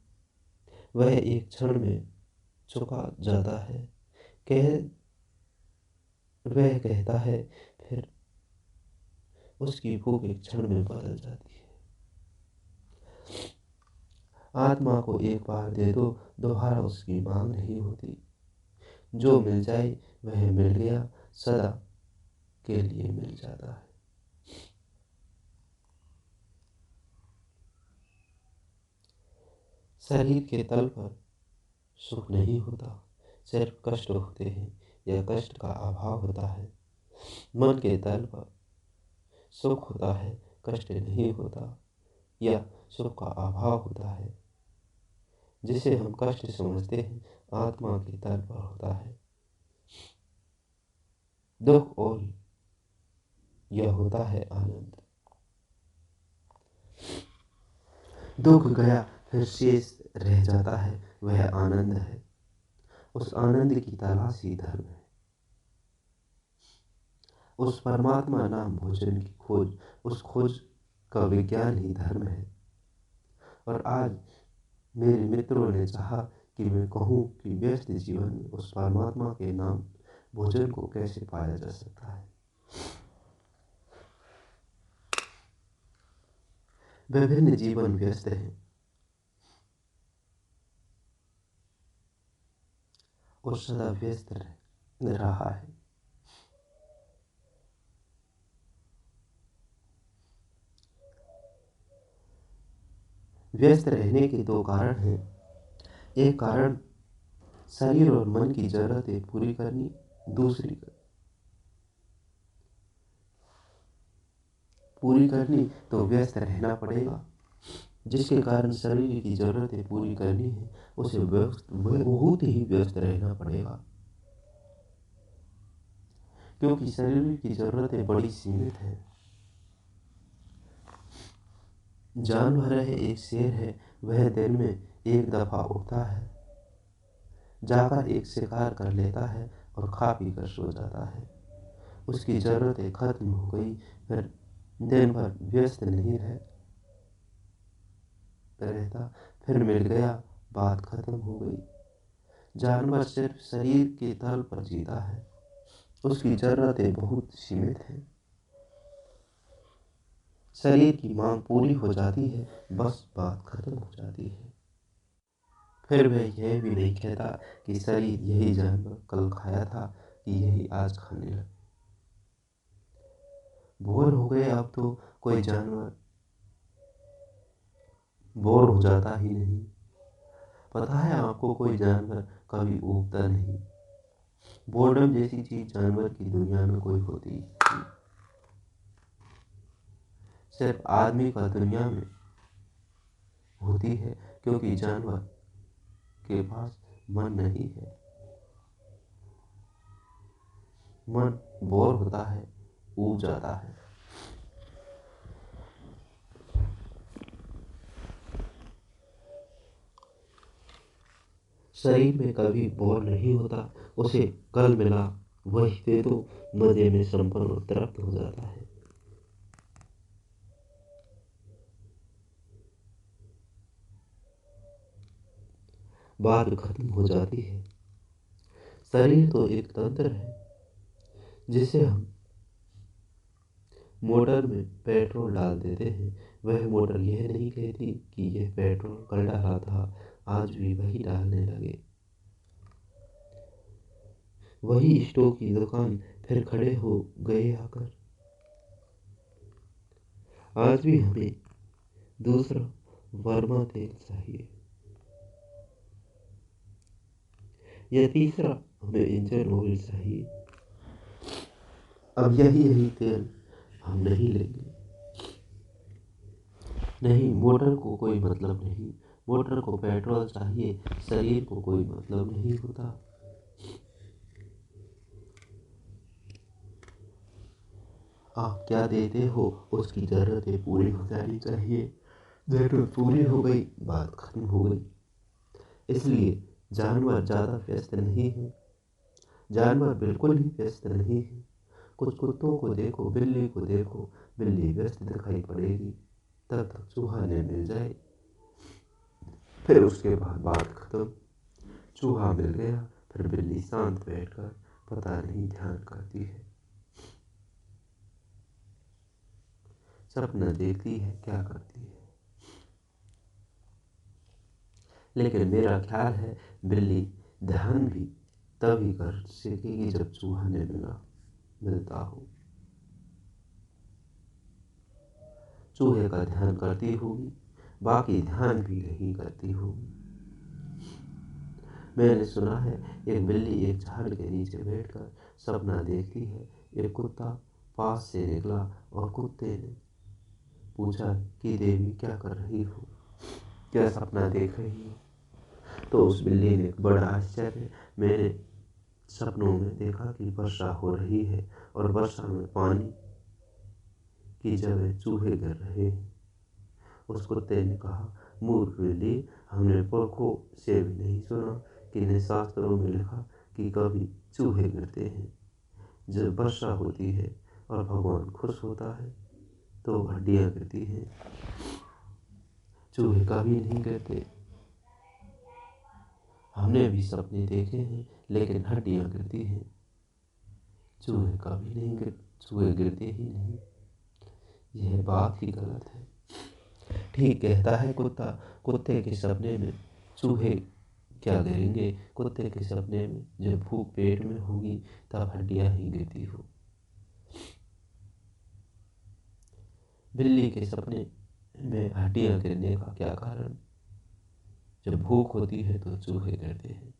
Speaker 1: वह एक क्षण में चुका जाता है। कह वह कहता है, फिर उसकी भूख एक क्षण में बदल जाती है। आत्मा को एक बार दे दो, दोबारा उसकी मांग नहीं होती। जो मिल जाए वह मिल गया, सदा के लिए मिल जाता है। शरीर के तल पर सुख नहीं होता, सिर्फ कष्ट होते हैं या कष्ट का अभाव होता है। मन के तल पर सुख होता है, कष्ट नहीं होता, या सुख का अभाव होता है। जिसे हम कष्ट समझते हैं, आत्मा के तल पर होता है दुख, और यह होता है आनंद। दुख गया फिर शेष रह जाता है, वह आनंद है। उस आनंद की तलाश ही धर्म है। उस परमात्मा नाम भोजन की खोज, उस खोज का विज्ञान ही धर्म है। और आज मेरे मित्रों ने चाहा कि मैं कहूँ कि व्यस्त जीवन में उस परमात्मा के नाम भोजन को कैसे पाया जा सकता है। विभिन्न जीवन व्यस्त है और सदा व्यस्त रहा है। व्यस्त रहने के दो कारण हैं। एक कारण शरीर और मन की जरूरतें पूरी करनी, दूसरी पूरी करनी तो व्यस्त रहना पड़ेगा। जिसके कारण शरीर की जरूरतें पूरी करनी है, उसे बहुत ही व्यस्त रहना पड़ेगा, क्योंकि शरीर की जरूरतें बड़ी सीमित है। जानवर है, एक शेर है, वह दिन में एक दफा उठता है, जाकर एक शिकार कर लेता है और खा पी कर सो जाता है। उसकी जरूरतें खत्म हो गई, फिर दिन भर व्यस्त नहीं रहता, फिर मिल गया, बात खत्म हो गई। जानवर सिर्फ शरीर के तल पर जीता है, उसकी जरूरतें बहुत सीमित हैं। शरीर की मांग पूरी हो जाती है, बस बात खत्म हो जाती है। फिर वह यह भी नहीं कहता कि शरीर यही जानवर कल खाया था कि यही आज खाने लगे। बोर हो गए अब तो कोई जानवर बोर हो जाता ही नहीं। पता है आपको कोई जानवर कभी ऊबता नहीं। बोर्डम जैसी चीज जानवर की दुनिया में कोई होती नहीं। सिर्फ आदमी का दुनिया में होती है, क्योंकि जानवर के पास मन नहीं है। मन बोर होता है, ऊब जाता है। शरीर में कभी बोर नहीं होता। उसे कल मिला वही दे दो, मजे में संपन्न और तृप्त हो जाता है। बात खत्म हो जाती है। शरीर तो एक तंत्र है जिसे हम मोटर में पेट्रोल डाल देते हैं। वह मोटर यह नहीं कहती कि यह पेट्रोल कल डाला था, आज भी वही डालने लगे। वही स्टोव की दुकान फिर खड़े हो गए आकर। आज भी हमें दूसरा वर्मा तेल चाहिए, या तीसरा हमें इंजन ऑयल चाहिए। अब यही तेल हम नहीं लेंगे। नहीं, मोटर को कोई मतलब नहीं। मोटर को पेट्रोल चाहिए, शरीर को कोई मतलब नहीं होता। आप क्या देते हो उसकी जरूरतें पूरी हो जानी चाहिए। जरूरत पूरी हो गई, बात खत्म हो गई। इसलिए जानवर ज्यादा व्यस्त नहीं है। जानवर बिल्कुल ही व्यस्त नहीं है। कुछ कुत्तों को देखो, बिल्ली को देखो, बिल्ली व्यस्त दिखाई पड़ेगी, तब तक चूहा ने मिल जाए, फिर उसके बाद बात खत्म। चूहा मिल गया, फिर बिल्ली शांत बैठकर पता नहीं ध्यान करती है, सपना देखती है, क्या करती है। लेकिन मेरा ख्याल है बिल्ली ध्यान भी तभी कर सकेगी जब चूहा ने मिलता हो। चूहे का ध्यान करती होगी, बाकी ध्यान भी नहीं करती होगी। मैंने सुना है एक बिल्ली एक झाड़ के नीचे बैठकर सपना देखती है। एक कुत्ता पास से निकला और कुत्ते ने पूछा कि देवी क्या कर रही हो, क्या सपना देख रही हो। तो उस बिल्ली ने बड़ा आश्चर्य, मैंने सपनों में देखा कि वर्षा हो रही है और वर्षा में पानी की जगह चूहे गिर रहे हैं। उस कुत्ते ने कहा, मूर्ख बिल्ली, हमने पुरखों से भी नहीं सुना कि शास्त्रों में लिखा कि कभी चूहे गिरते हैं। जब वर्षा होती है और भगवान खुश होता है तो हड्डियां गिरती हैं, चूहे कभी नहीं गिरते। हमने भी सपने देखे हैं, लेकिन हड्डियां गिरती हैं, चूहे कभी नहीं गिर चूहे गिरते ही नहीं। यह बात ही गलत है। ठीक कहता है कुत्ता, कुत्ते के सपने में चूहे क्या गिरेंगे। कुत्ते के सपने में जब भूख पेट में होगी तब हड्डियां ही गिरती हो। बिल्ली के सपने में हड्डियां गिरने का क्या कारण। जब भूख होती है तो चूहे गिरते हैं।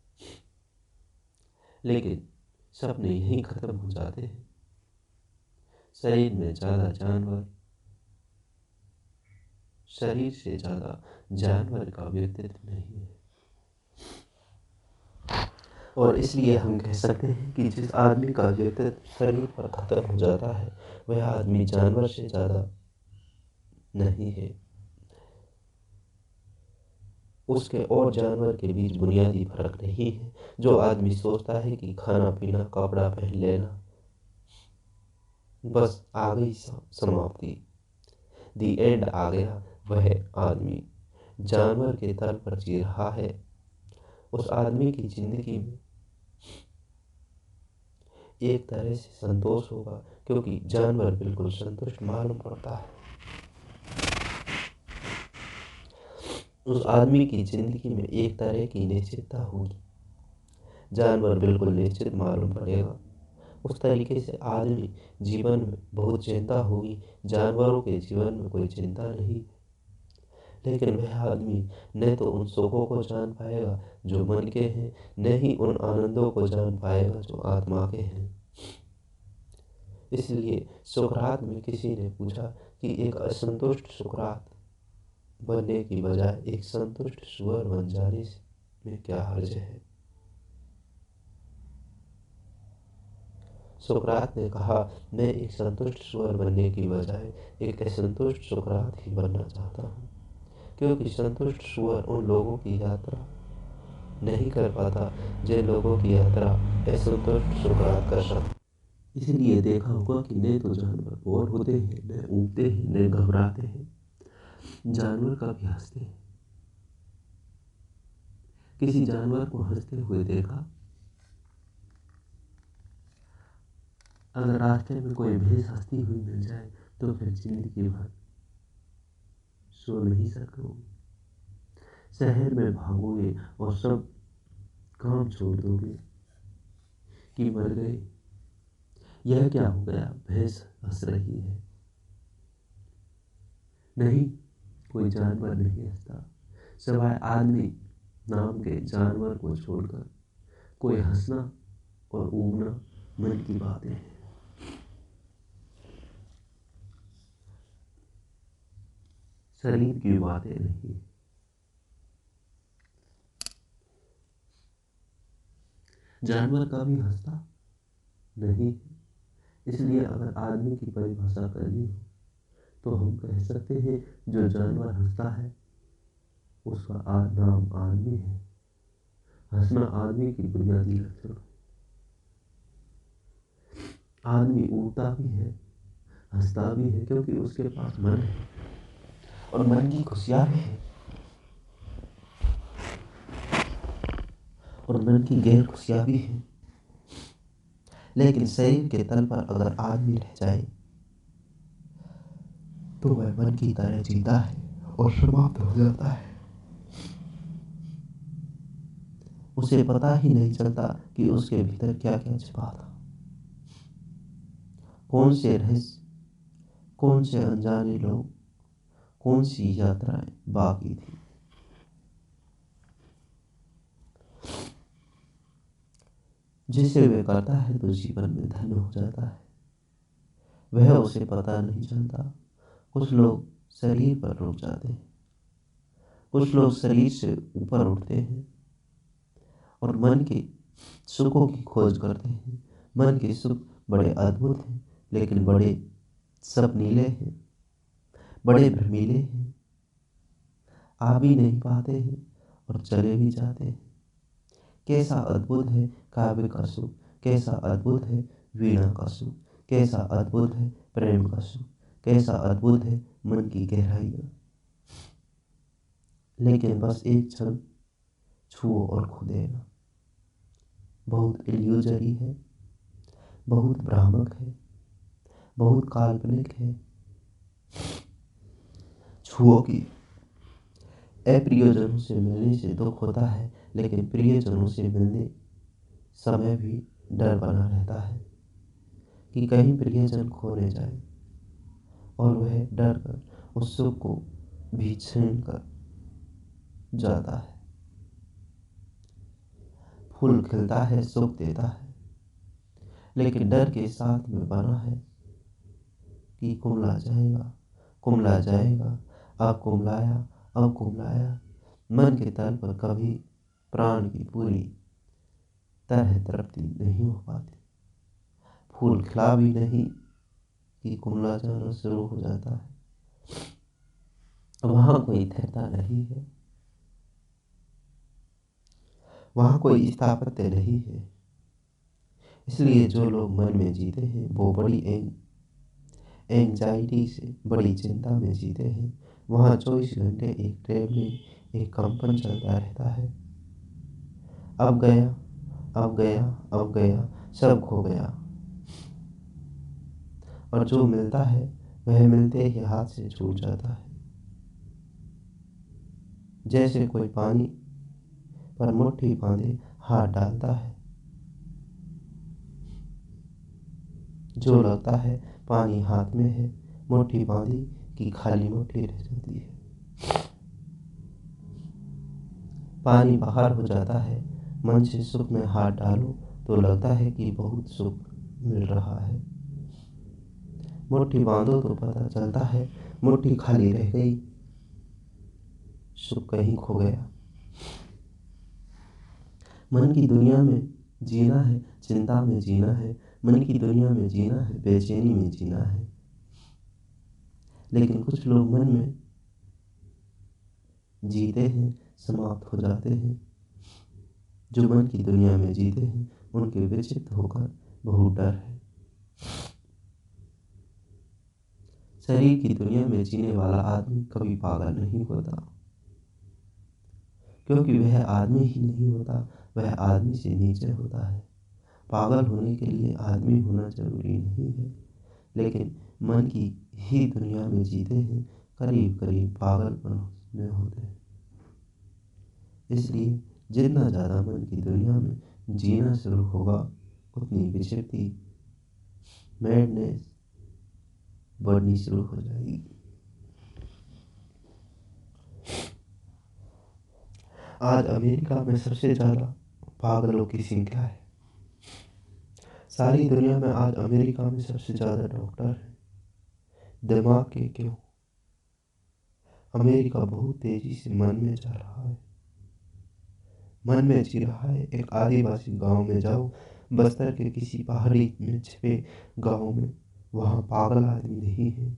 Speaker 1: लेकिन सपने यहीं खत्म हो जाते हैं। शरीर में ज्यादा जानवर शरीर से ज्यादा जानवर का व्यक्तित्व नहीं है। और इसलिए हम कह सकते हैं कि जिस आदमी का व्यक्तित्व शरीर पर खत्म हो जाता है वह आदमी जानवर से ज्यादा नहीं है। उसके और जानवर के बीच बुनियादी फर्क नहीं है। जो आदमी सोचता है कि खाना पीना कपड़ा पहन लेना बस आ गई समाप्ति, दी एंड आ गया, वह आदमी जानवर के तल पर जी रहा है। उस आदमी की जिंदगी में एक तरह से संतोष होगा, क्योंकि जानवर बिल्कुल संतुष्ट मालूम पड़ता है। उस आदमी की जिंदगी में एक तरह की निश्चितता होगी, जानवर बिल्कुल निश्चित मालूम पड़ेगा। उस तरीके से आदमी जीवन में बहुत चिंता होगी, जानवरों के जीवन में कोई चिंता नहीं। लेकिन वह आदमी न तो उन सुखों को जान पाएगा जो मन के हैं, न ही उन आनंदों को जान पाएगा जो आत्मा के हैं। इसलिए सुकरात में किसी ने पूछा कि एक असंतुष्ट सुकरात बनने की बजाय एक संतुष्ट सूअर बन जाने में क्या हर्ज है। सुकरात ने कहा, मैं एक संतुष्ट सूअर बनने की बजाय एक असंतुष्ट सुकरात ही बनना चाहता हूँ, क्योंकि संतुष्ट सूअर उन लोगों की यात्रा नहीं कर पाता जिन लोगों की यात्रा असंतुष्ट सुकरात कर सकता। इसलिए देखा होगा कि न तो जानवर बोर होते हैं, न ऊबते हैं, न घबराते हैं। जानवर कभी हंसते हैं। किसी जानवर को हंसते हुए देखा? अगर रास्ते में कोई भैंस हंसती हुई मिल जाए तो फिर जिंदगी भर सो नहीं सकोगे। शहर में भागोगे और सब काम छोड़ दोगे कि मर गए। यह क्या हो गया, भैंस हंस रही है। नहीं, कोई जानवर नहीं हंसता सिवाय आदमी नाम के जानवर को छोड़कर। कोई हंसना और ऊबना मन की बातें हैं, शरीर की बातें नहीं। जानवर कभी हंसता नहीं। इसलिए अगर आदमी की परिभाषा करनी हो तो हम कह सकते हैं जो जानवर हंसता है उसका नाम आदमी है। हंसना आदमी की बुनियादी लक्षण है। आदमी ऊबता भी है, हंसता भी है, क्योंकि उसके पास मन है और मन की खुशियां भी है और मन की गैर खुशियां भी हैं। लेकिन शरीर के तल पर अगर आदमी रह जाए तो वह मन की तरह जीता है और समाप्त हो जाता है। उसे पता ही नहीं चलता कि उसके भीतर क्या क्या छिपा था। कौन से रहस्य, कौन से अनजाने लोग, कौन सी यात्राएं बाकी थी। जिसे वे करता है तो जीवन में धन्य हो जाता है। वह उसे पता नहीं चलता। कुछ लोग शरीर पर रुक जाते हैं, कुछ लोग शरीर से ऊपर उठते हैं और मन के सुखों की खोज करते हैं। मन के सुख बड़े अद्भुत हैं, लेकिन बड़े सपनीले हैं, बड़े भ्रमीले हैं। आ भी नहीं पाते हैं और चले भी जाते हैं। कैसा अद्भुत है काव्य का सुख, कैसा अद्भुत है वीणा का सुख, कैसा अद्भुत है प्रेम का सुख, कैसा अद्भुत है मन की गहराइयाँ। लेकिन बस एक क्षण छुओ और खो देना। बहुत इल्यूजरी है, बहुत भ्रामक है, बहुत काल्पनिक है। छुओ की अप्रियजनों से मिलने से दुख होता है, लेकिन प्रियजनों से मिलने समय भी डर बना रहता है कि कहीं प्रियजन खो न जाए और वह डर कर उस सुख को भी छीन कर जाता है। फूल खिलता है, सुख देता है, लेकिन डर के साथ में बना है कि कुमला जाएगा, कुमला जाएगा। अब कुमलाया, अब कुमलाया। मन के तल पर कभी प्राण की पूरी तरह तृप्ति नहीं हो पाती। फूल खिला भी नहीं कि कुमला जाना शुरू हो जाता है। वहां कोई स्थिरता नहीं है, वहां कोई स्थापत्य नहीं है। इसलिए जो लोग मन में जीते हैं वो बड़ी एंजाइटी से, बड़ी चिंता में जीते हैं। वहां 24 घंटे एक ट्रेवलिंग, एक कंपन चलता रहता है। अब गया, अब गया, अब गया, सब खो गया। और जो मिलता है वह मिलते ही हाथ से छूट जाता है। जैसे कोई पानी पर मुट्ठी बांधे हाथ डालता है जो लगता है पानी हाथ में है, मुट्ठी बांधी कि खाली मुट्ठी रह जाती है। पानी बाहर हो जाता है, मन से सुख में हाथ डालो तो लगता है कि बहुत सुख मिल रहा है। मुट्ठी बांधो तो पता चलता है मुट्ठी खाली रह गई, सुख कहीं खो गया। मन की दुनिया में जीना है, चिंता में जीना है, मन की दुनिया में जीना है, बेचैनी में जीना है। लेकिन कुछ लोग मन में जीते हैं, समाप्त हो जाते हैं। जो मन की दुनिया में जीते हैं उनके विचलित होकर बहुत डर है। शरीर की दुनिया में जीने वाला आदमी कभी पागल नहीं होता, क्योंकि वह आदमी ही नहीं होता, वह आदमी से नीचे होता है। पागल होने के लिए आदमी होना जरूरी नहीं है, लेकिन मन की ही दुनिया में जीते हैं, करीब करीब पागलपन में होते हैं। इसलिए जितना ज़्यादा मन की दुनिया में जीना शुरू होगा, उतनी विचलित मैडनेस बढ़नी शुरू हो जाएगी। आज अमेरिका में सबसे ज़्यादा पागलों की संख्या है। सारी दुनिया में आज अमेरिका में सबसे ज़्यादा डॉक्टर हैं। दिमाग के क्यों? अमेरिका बहुत तेजी से मन में जा रहा है, मन में जी रहा है। एक आदिवासी गांव में जाओ, बस्तर के किसी पहाड़ी में छिपे गांव में, वहाँ पागल आदमी नहीं है,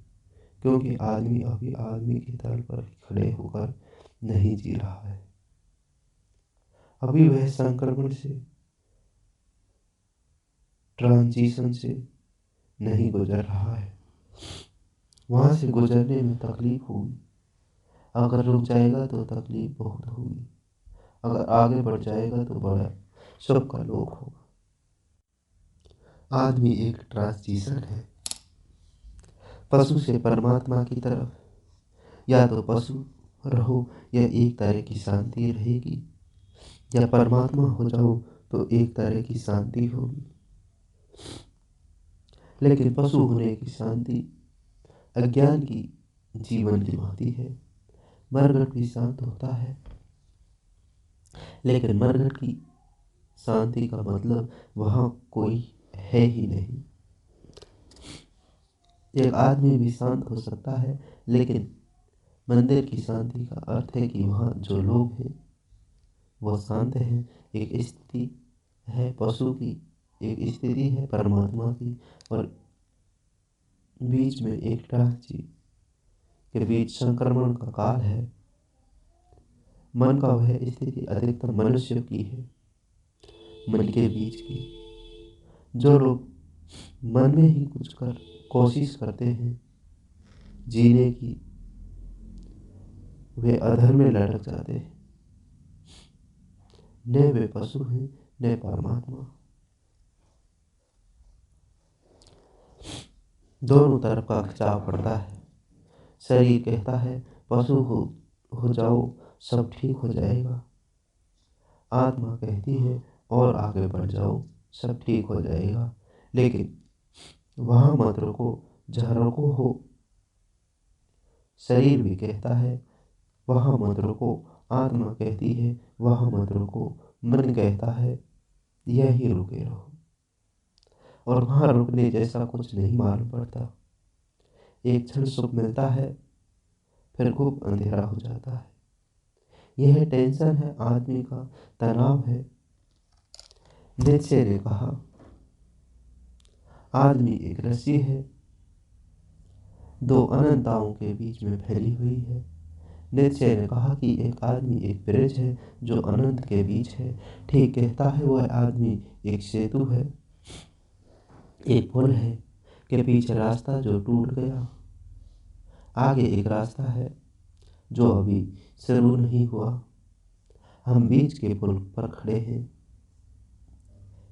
Speaker 1: क्योंकि आदमी अभी आदमी के तल पर खड़े होकर नहीं जी रहा है। अभी वह संक्रमण से, ट्रांजिशन से नहीं गुजर रहा है। वहां से गुजरने में तकलीफ होगी। अगर रुक जाएगा तो तकलीफ बहुत होगी, अगर आगे बढ़ जाएगा तो बड़ा सुख का लोक होगा। आदमी एक ट्रांजिशन है, पशु से परमात्मा की तरफ। या तो पशु रहो या एक तरह की शांति रहेगी, या परमात्मा हो जाओ तो एक तरह की शांति होगी। लेकिन पशु होने की शांति अज्ञान की जीवन की भांति है। मरघट भी शांत होता है, लेकिन मरघट की शांति का मतलब वहां कोई है ही नहीं। एक आदमी भी शांत हो सकता है, लेकिन मंदिर की शांति का अर्थ है कि वहाँ जो लोग हैं वह शांत हैं। एक स्थिति है पशु की, एक स्थिति है परमात्मा की, और बीच में एक ट्रांजी के बीच संक्रमण का काल है। मन का वह स्थिति अधिकतर मनुष्य की है, मन के बीच की। जो लोग मन में ही कुछ कर कोशिश करते हैं जीने की, वे अधर में लटक जाते हैं। न वे पशु हैं न परमात्मा, दोनों तरफ का खिंचाव पड़ता है। शरीर कहता है पशु हो जाओ, सब ठीक हो जाएगा। आत्मा कहती है और आगे बढ़ जाओ, सब ठीक हो जाएगा। लेकिन वहां मत रुको जहाँ रुको हो। शरीर भी कहता है वहां मत रुको, आत्मा कहती है वहां मत रुको, मन कहता है यही रुके रहो। और वहां रुकने जैसा कुछ नहीं मालूम पड़ता। एक क्षण सुख मिलता है, फिर खूब अंधेरा हो जाता है। यह टेंशन है आदमी का, तनाव है। नीत्शे ने कहा आदमी एक रस्सी है, दो अनंताओं के बीच में फैली हुई है। नीत्शे ने कहा कि एक आदमी एक ब्रिज है जो अनंत के बीच है। ठीक कहता है, वह आदमी एक सेतु है, एक पुल है के पीछे रास्ता जो टूट गया। आगे एक रास्ता है जो अभी शुरू नहीं हुआ। हम बीच के पुल पर खड़े हैं।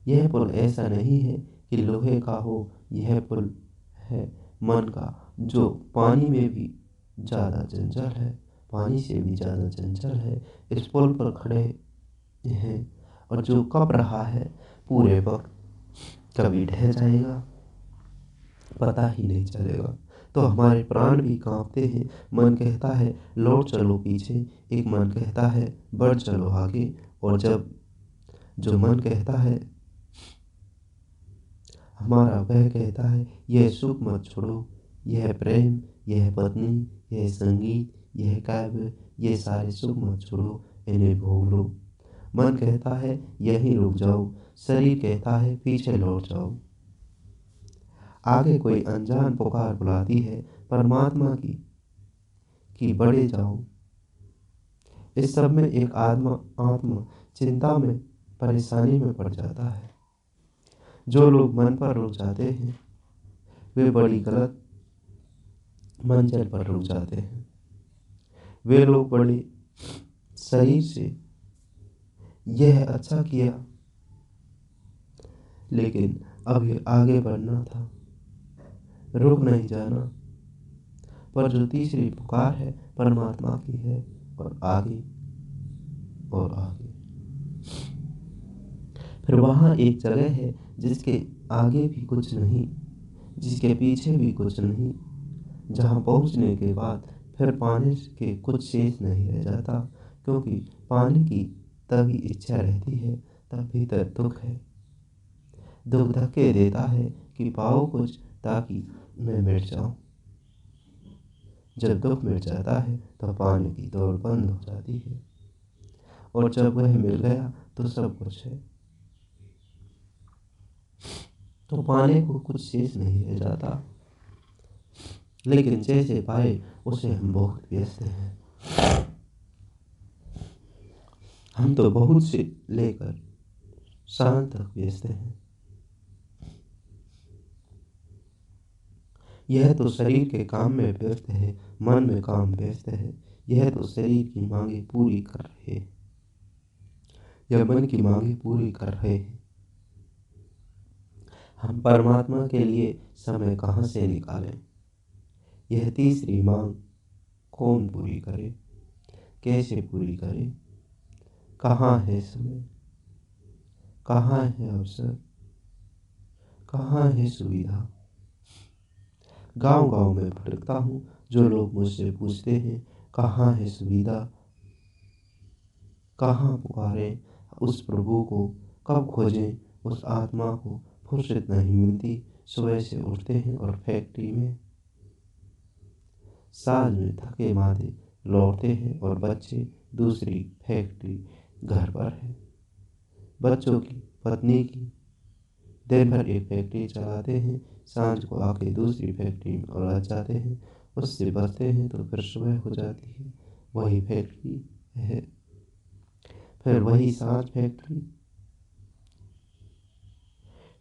Speaker 1: यह पुल ऐसा नहीं है कि लोहे का हो, यह पुल है मन का, जो पानी में भी ज़्यादा चंचल है, पानी से भी ज़्यादा चंचल है। इस पुल पर खड़े हैं, और जो कब रहा है पूरे वक्त कभी ढह जाएगा। पता ही नहीं चलेगा। तो हमारे प्राण भी कांपते हैं। मन कहता है लौट चलो पीछे, एक मन कहता है बढ़ चलो आगे। और जब जो मन कहता है हमारा, वह कहता है यह सुख मत छोड़ो, यह प्रेम, यह पत्नी, यह संगीत, यह काव्य, ये सारे सुख मत छोड़ो, इन्हें भोग लो। मन कहता है यहीं रुक जाओ, शरीर कहता है पीछे लौट जाओ। आगे कोई अनजान पुकार बुलाती है परमात्मा की बढ़े जाओ। इस सब में एक आत्मा चिंता में, परेशानी में पड़ जाता है। जो लोग मन पर रुक जाते हैं वे बड़ी गलत मंजिल पर रुक जाते हैं। वे लोग बड़े शरीर से यह अच्छा किया, लेकिन अभी आगे बढ़ना था, रुक नहीं जाना। पर जो तीसरी पुकार है परमात्मा की है, और आगे और आगे। फिर वहां एक जगह है जिसके आगे भी कुछ नहीं, जिसके पीछे भी कुछ नहीं, जहां पहुंचने के बाद फिर पाने के कुछ शेष नहीं रह जाता। क्योंकि पाने की तभी इच्छा रहती है तब भीतर दुख है। दुख धक्के देता है कि पाओ कुछ ताकि मैं मिट जाऊं। जब दुख मिट जाता है तो पाने की दौड़ बंद हो जाती है, और जब वह मिल गया तो सब कुछ है। तो पाने को कुछ शेष नहीं रह जाता। लेकिन जैसे पाए उसे हम बहुत व्यस्त हैं। हम तो बहुत से लेकर शाम तक व्यस्त हैं। यह तो शरीर के काम में व्यस्त है, मन में काम व्यस्त है। यह तो शरीर की मांगे पूरी कर रहे हैं, यह मन की मांगे पूरी कर रहे हैं। हम परमात्मा के लिए समय कहाँ से निकालें? यह तीसरी मांग कौन पूरी करे, कैसे पूरी करे? कहाँ है समय, कहाँ है अवसर, कहाँ है सुविधा? गांव गांव में भटकता हूँ, जो लोग मुझसे पूछते हैं कहाँ है सुविधा, कहाँ पुकारें उस प्रभु को, कब खोजें उस आत्मा को। फुर्सत नहीं मिलती। सुबह से उठते हैं और फैक्ट्री में, साल में थके मांदे लौटते हैं, और बच्चे दूसरी फैक्ट्री घर पर है। बच्चों की, पत्नी की, दिन भर एक फैक्ट्री चलाते हैं, सांझ को आके दूसरी फैक्ट्री में उलझ जाते हैं। उससे बचते हैं तो फिर सुबह हो जाती है, वही फैक्ट्री है, फिर वही सांझ फैक्ट्री।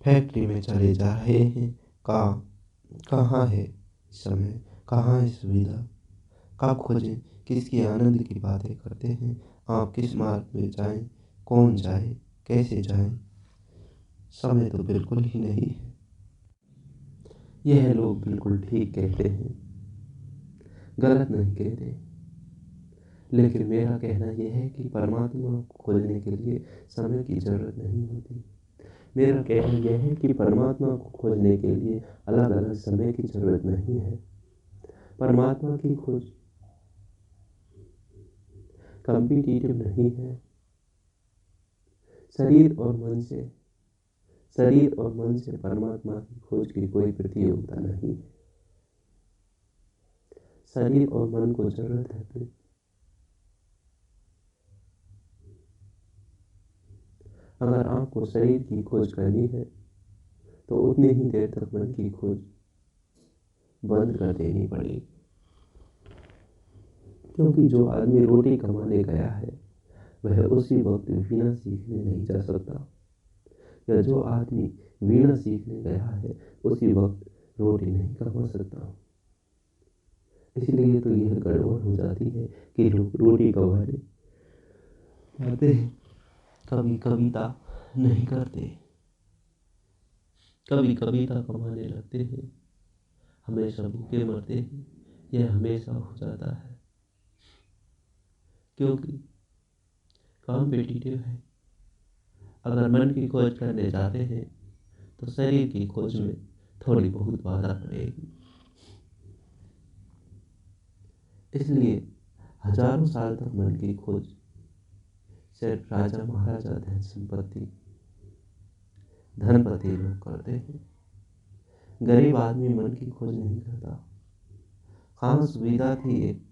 Speaker 1: फैक्ट्री में चले जा रहे हैं, कहाँ है समय, कहाँ है सुविधा? कब खोजें, किसकी आनंद की बातें करते हैं? आप किस मार्ग में जाएं, कौन जाए, कैसे जाएं? समय तो बिल्कुल ही नहीं है। यह लोग बिल्कुल ठीक कहते हैं, गलत नहीं कहते। लेकिन मेरा कहना यह है कि परमात्मा को खोजने के लिए समय की जरूरत नहीं होती। मेरा कहना यह है कि परमात्मा को खोजने के लिए अलग अलग समय की जरूरत नहीं है। परमात्मा की खोज कॉम्पिटिटिव नहीं है। शरीर और मन से शरीर और मन से परमात्मा की खोज की कोई प्रतियोगिता नहीं है। शरीर और मन को जरूरत है तो अगर आपको शरीर की खोज करनी है तो उतनी ही देर तक मन की खोज बंद कर देनी पड़ेगी। क्योंकि जो आदमी रोटी कमाने गया है वह उसी वक्त वीणा सीखने नहीं जा सकता, या जो आदमी वीणा सीखने गया है उसी वक्त रोटी नहीं कमा सकता। इसलिए तो यह गड़बड़ हो जाती है कि लोग रोटी कमाने जाते हैं, कभी कविता नहीं करते, कभी कविता कमाने लगते हैं, हमेशा भूखे मरते हैं। यह हमेशा हो जाता है क्योंकि कॉम्पिटिटिव है। अगर मन की खोज करने जाते हैं तो शरीर की खोज में थोड़ी बहुत बाधा पड़ेगी। इसलिए हजारों साल तक मन की खोज सिर्फ राजा महाराजा, धन संपत्ति, धनपति लोग करते हैं। गरीब आदमी मन की खोज नहीं करता। कहाँ सुविधा थी एक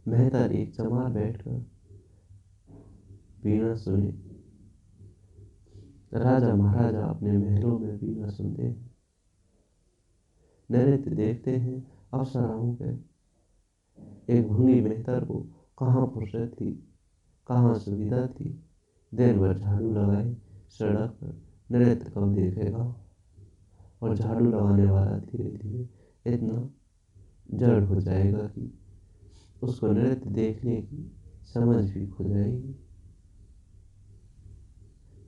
Speaker 1: मेहतर एक चमार बैठकर वीणा सुने। राजा महाराजा अपने महलों में वीणा सुनते हैं, नृत्य देखते हैं अप्सराओं के। एक भंगी मेहतर को कहाँ फुर्सत थी, कहाँ सुविधा थी। दिन भर झाड़ू लगाए सड़क पर, नृत्य कब देखेगा। और झाड़ू लगाने वाला धीरे धीरे इतना जड़ हो जाएगा कि उसको नृत्य देखने की समझ भी खो जाएगी।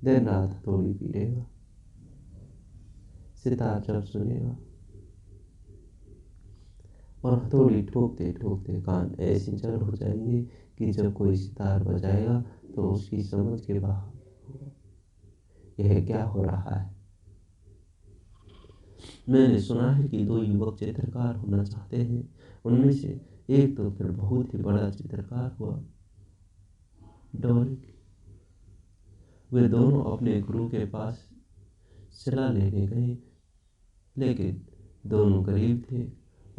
Speaker 1: दिन रात हथौड़ी पीटेगा, सितार जब सुनेगा, और हथौड़ी ठोकते ठोकते कान ऐसे जड़ हो जाएंगे कि जब कोई सितार बजाएगा तो उसकी समझ के बाहर होगा, यह क्या हो रहा है। मैंने सुना है कि दो युवक चित्रकार होना चाहते हैं। उनमें से एक तो फिर बहुत ही बड़ा चित्रकार हुआ। डोरिक। वे दोनों अपने गुरु के पास सलाह लेने गए, लेकिन दोनों गरीब थे।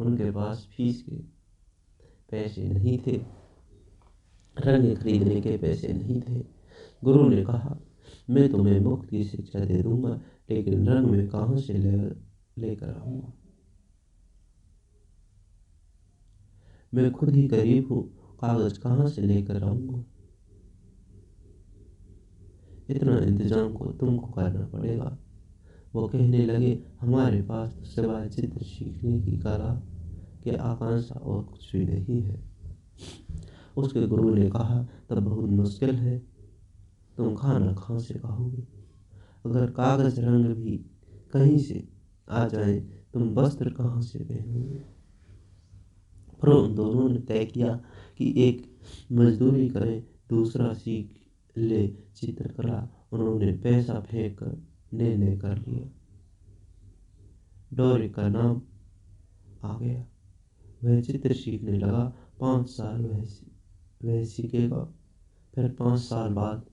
Speaker 1: उनके पास फीस के पैसे नहीं थे, रंग खरीदने के पैसे नहीं थे। गुरु ने कहा, मैं तुम्हें मुफ्त की शिक्षा दे दूंगा, लेकिन रंग में कहाँ से लेकर आऊंगा। मैं खुद ही गरीब हूँ, कागज कहाँ से लेकर आऊंगा। इतना इंतजाम को तुमको करना पड़ेगा। वो कहने लगे, हमारे पास तो सिवाय चित्र सीखने की कला के आकांक्षा और कुछ भी नहीं है। उसके गुरु ने कहा, तब बहुत मुश्किल है, तुम खाना कहाँ से खाओगे। अगर कागज रंग भी कहीं से आ जाए, तुम वस्त्र कहाँ से पहनोगे। पर उन दोनों ने तय किया कि एक मजदूरी करें, दूसरा सीख ले चित्रकला। उन्होंने पैसा फेंक कर निर्णय कर लिया। डोरिक का नाम आ गया। वह चित्र सीखने लगा। 5 साल वह सीखेगा, फिर 5 साल बाद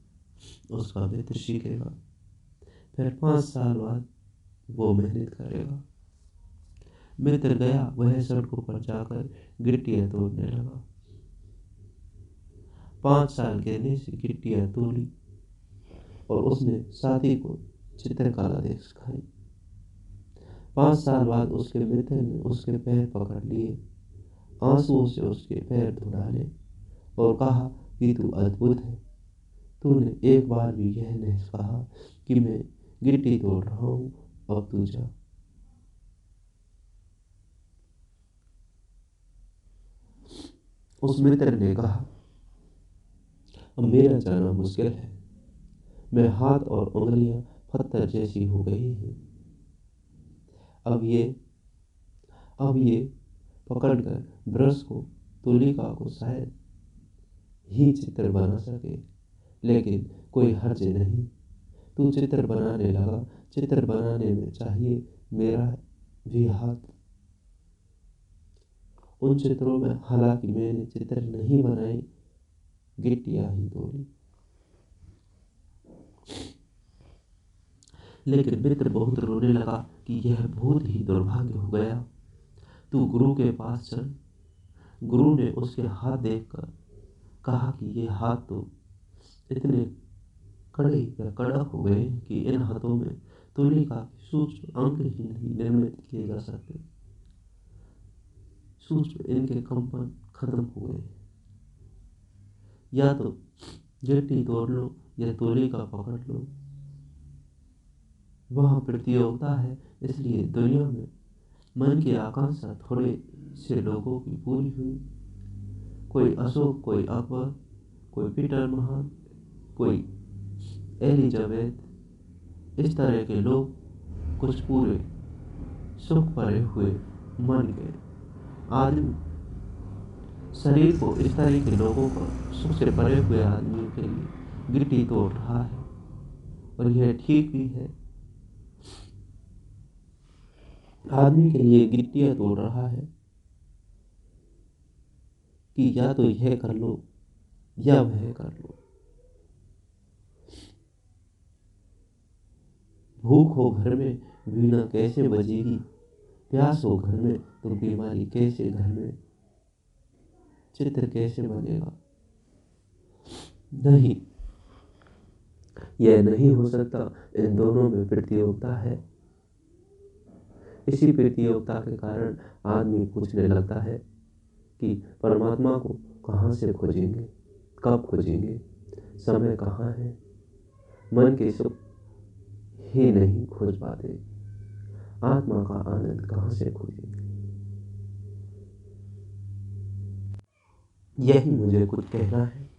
Speaker 1: उसका मित्र सीखेगा, फिर 5 साल बाद वो मेहनत करेगा। मित्र गया, वह सड़कों पर जाकर गिट्टियां तोड़ने लगा। 5 साल गिरने से गिट्टियां तोड़ी और उसने साथी को चित्रकला देख सिखाई। 5 साल बाद उसके मित्र ने उसके पैर पकड़ लिए, आंसुओं से उसके पैर धो डाले और कहा कि तू अद्भुत है। तूने एक बार भी यह नहीं कहा कि मैं गिट्टी तोड़ रहा हूँ, अब तू जा। उस मित्र ने कहा, अब मेरा जाना मुश्किल है, मैं हाथ और उंगलियां पत्थर जैसी हो गई हैं। अब ये पकड़कर ब्रश को, तुलिका को शायद ही चित्र बना सके, लेकिन कोई हर्ज नहीं। तू चित्र बनाने लगा, चित्र बनाने में चाहिए मेरा भी हाथ। उन चित्रों में हालांकि मैंने चित्र नहीं बनाए, गिट्टियां ही तोड़ी। लेकिन मित्र बहुत रोने लगा कि यह बहुत ही दुर्भाग्य हो गया। तू गुरु के पास चल। गुरु ने उसके हाथ देखकर कहा कि ये हाथ तो इतने कड़े या कड़क हो गए कि इन हाथों में तुलिका के सूक्ष्म अंग ही नहीं निर्मित किए जा सकते। सूक्ष्म इनके कंपन खत्म हो गए। या तो गिट्टी तोड़ लो या तुलिका पकड़ लो। वह प्रतियोगिता है, इसलिए दुनिया में मन की आकांक्षा थोड़े से लोगों की पूरी हुई। कोई अशोक, कोई अकबर, कोई पीटर महान, कोई एलिजाबेथ। इस तरह के लोग कुछ पूरे सुख भरे हुए मन के आदमी शरीर को इस तरह के लोगों का सुख से भरे हुए आदमियों के लिए गिट्टी तोड़ रहा है, और यह ठीक भी है। आदमी के लिए गिट्टियां तोड़ रहा है कि या तो यह कर लो या वह कर लो। भूख हो घर में, वीणा कैसे बजेगी? प्यास हो घर में, तो बीमारी कैसे घर में? चित्र कैसे बनेगा? नहीं, यह नहीं हो सकता। इन दोनों में प्रतियोगिता है। इसी प्रतियोगिता के कारण आदमी पूछने लगता है कि परमात्मा को कहाँ से खोजेंगे, कब खोजेंगे, समय कहाँ है? मन के सुख ही नहीं खोज पाते, आत्मा का आनंद कहाँ से खोजेंगे? यही मुझे कुछ कहना है,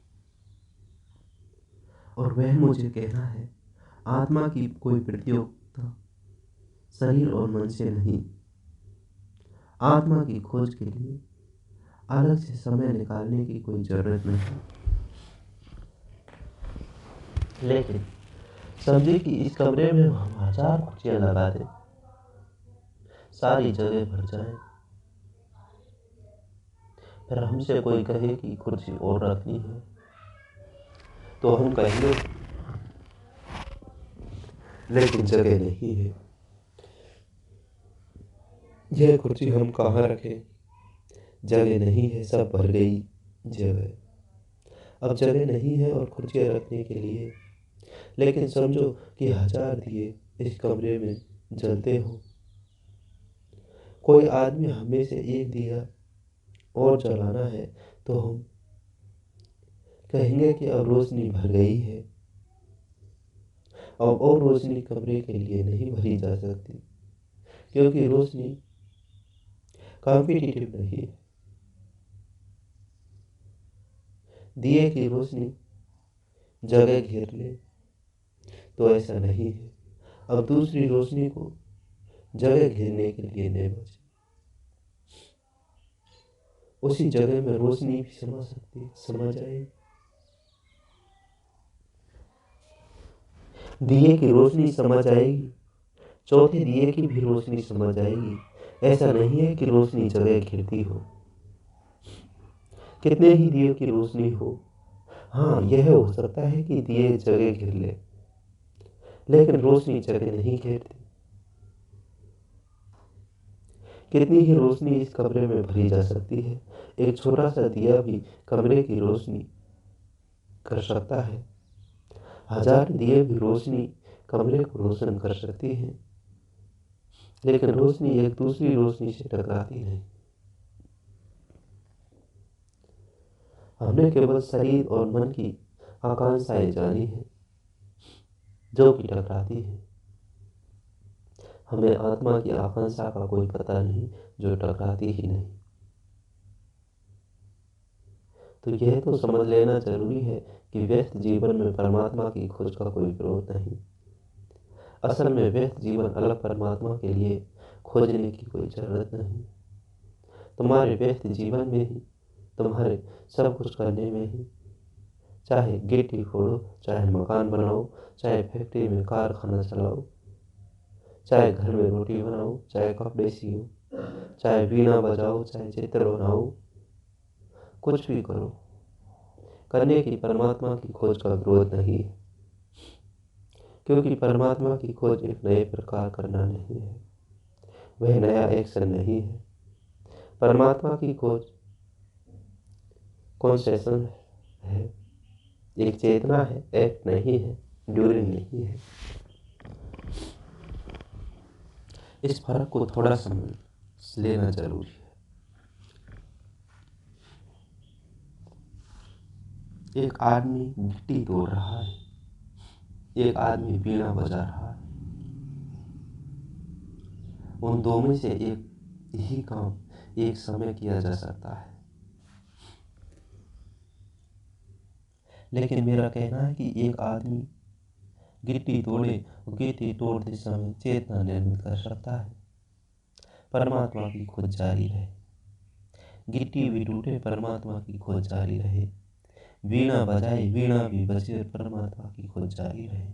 Speaker 1: और वह मुझे कहना है, आत्मा की कोई प्रतियोगिता शरीर और मन से नहीं। आत्मा की खोज के लिए अलग से समय निकालने की कोई जरूरत नहीं। लेकिन समझे कि इस कमरे में हम 1000 कुर्सियां लगा दें, सारी जगह भर जाए, फिर हमसे कोई कहे कि कुर्सी और रखनी है, तो हम कहेंगे लेकिन जगह नहीं है। यह कुर्सी हम कहाँ रखें? जगह नहीं है, सब भर गई जगह। अब जगह नहीं है और कुर्सियां रखने के लिए। लेकिन समझो कि 1000 दिए इस कमरे में जलते हो। कोई आदमी हमें से एक दिया और जलाना है, तो हम कहेंगे कि अब रोशनी भर गई है। अब और रोशनी कमरे के लिए नहीं भरी जा सकती, क्योंकि रोशनी कॉम्पिटिटिव नहीं है। दिए की रोशनी जगह घेर ले, तो ऐसा नहीं है। अब दूसरी रोशनी को जगह घेरने के लिए नहीं बचे। उसी जगह में रोशनी भी समा जाएगी। दिए की रोशनी समा जाएगी, चौथे दिए की भी रोशनी समा जाएगी। ऐसा नहीं है कि रोशनी जगह घेरती हो। कितने ही दिए की रोशनी हो, हाँ यह हो सकता है कि दिए जगह घेर ले, लेकिन रोशनी जगह नहीं घेरती। कितनी ही रोशनी इस कमरे में भरी जा सकती है। एक छोटा सा दिया भी कमरे की रोशनी कर सकता है। 1000 दिए भी रोशनी कमरे को रोशन कर सकती है, लेकिन रोशनी एक दूसरी रोशनी से टकराती नहीं। हमने केवल शरीर और मन की आकांक्षाएं जानी है, जो कि टकराती है। हमें आत्मा की आकांक्षा का कोई पता नहीं, जो टकराती ही नहीं। तो यह तो समझ लेना जरूरी है कि व्यस्त जीवन में परमात्मा की खोज का कोई विरोध नहीं। असल में व्यस्त जीवन अलग परमात्मा के लिए खोजने की कोई जरूरत नहीं। तुम्हारे व्यस्त जीवन में ही, तुम्हारे सब कुछ करने में ही, चाहे गिट्टी फोड़ो, चाहे मकान बनाओ, चाहे फैक्ट्री में कारखाना चलाओ, चाहे घर में रोटी बनाओ, चाहे कपड़े सियो, चाहे वीणा बजाओ, चाहे चित्र बनाओ, कुछ भी करो, करने की परमात्मा की खोज का विरोध नहीं है। क्योंकि परमात्मा की खोज एक नए प्रकार करना नहीं है, वह नया एक्शन नहीं है। परमात्मा की खोज कॉन्सेशन है, एक चेतना है, एक्ट नहीं है, ड्यूरिंग नहीं है। इस फर्क को थोड़ा समझ लेना जरूरी है। एक आदमी गिट्टी तोड़ रहा है, एक आदमी वीणा बजा रहा है। उन दो में से एक ही काम एक समय किया जा सकता है। लेकिन मेरा कहना है कि एक आदमी गिट्टी तोड़े और गिट्टी तोड़ते समय चेतना निर्मित कर सकता है। परमात्मा की खोज जारी रहे, गिट्टी भी टूटे, परमात्मा की खोज जारी रहे। वीणा बजाए, वीणा भी बजे, परमात्मा की खोज जारी रहे।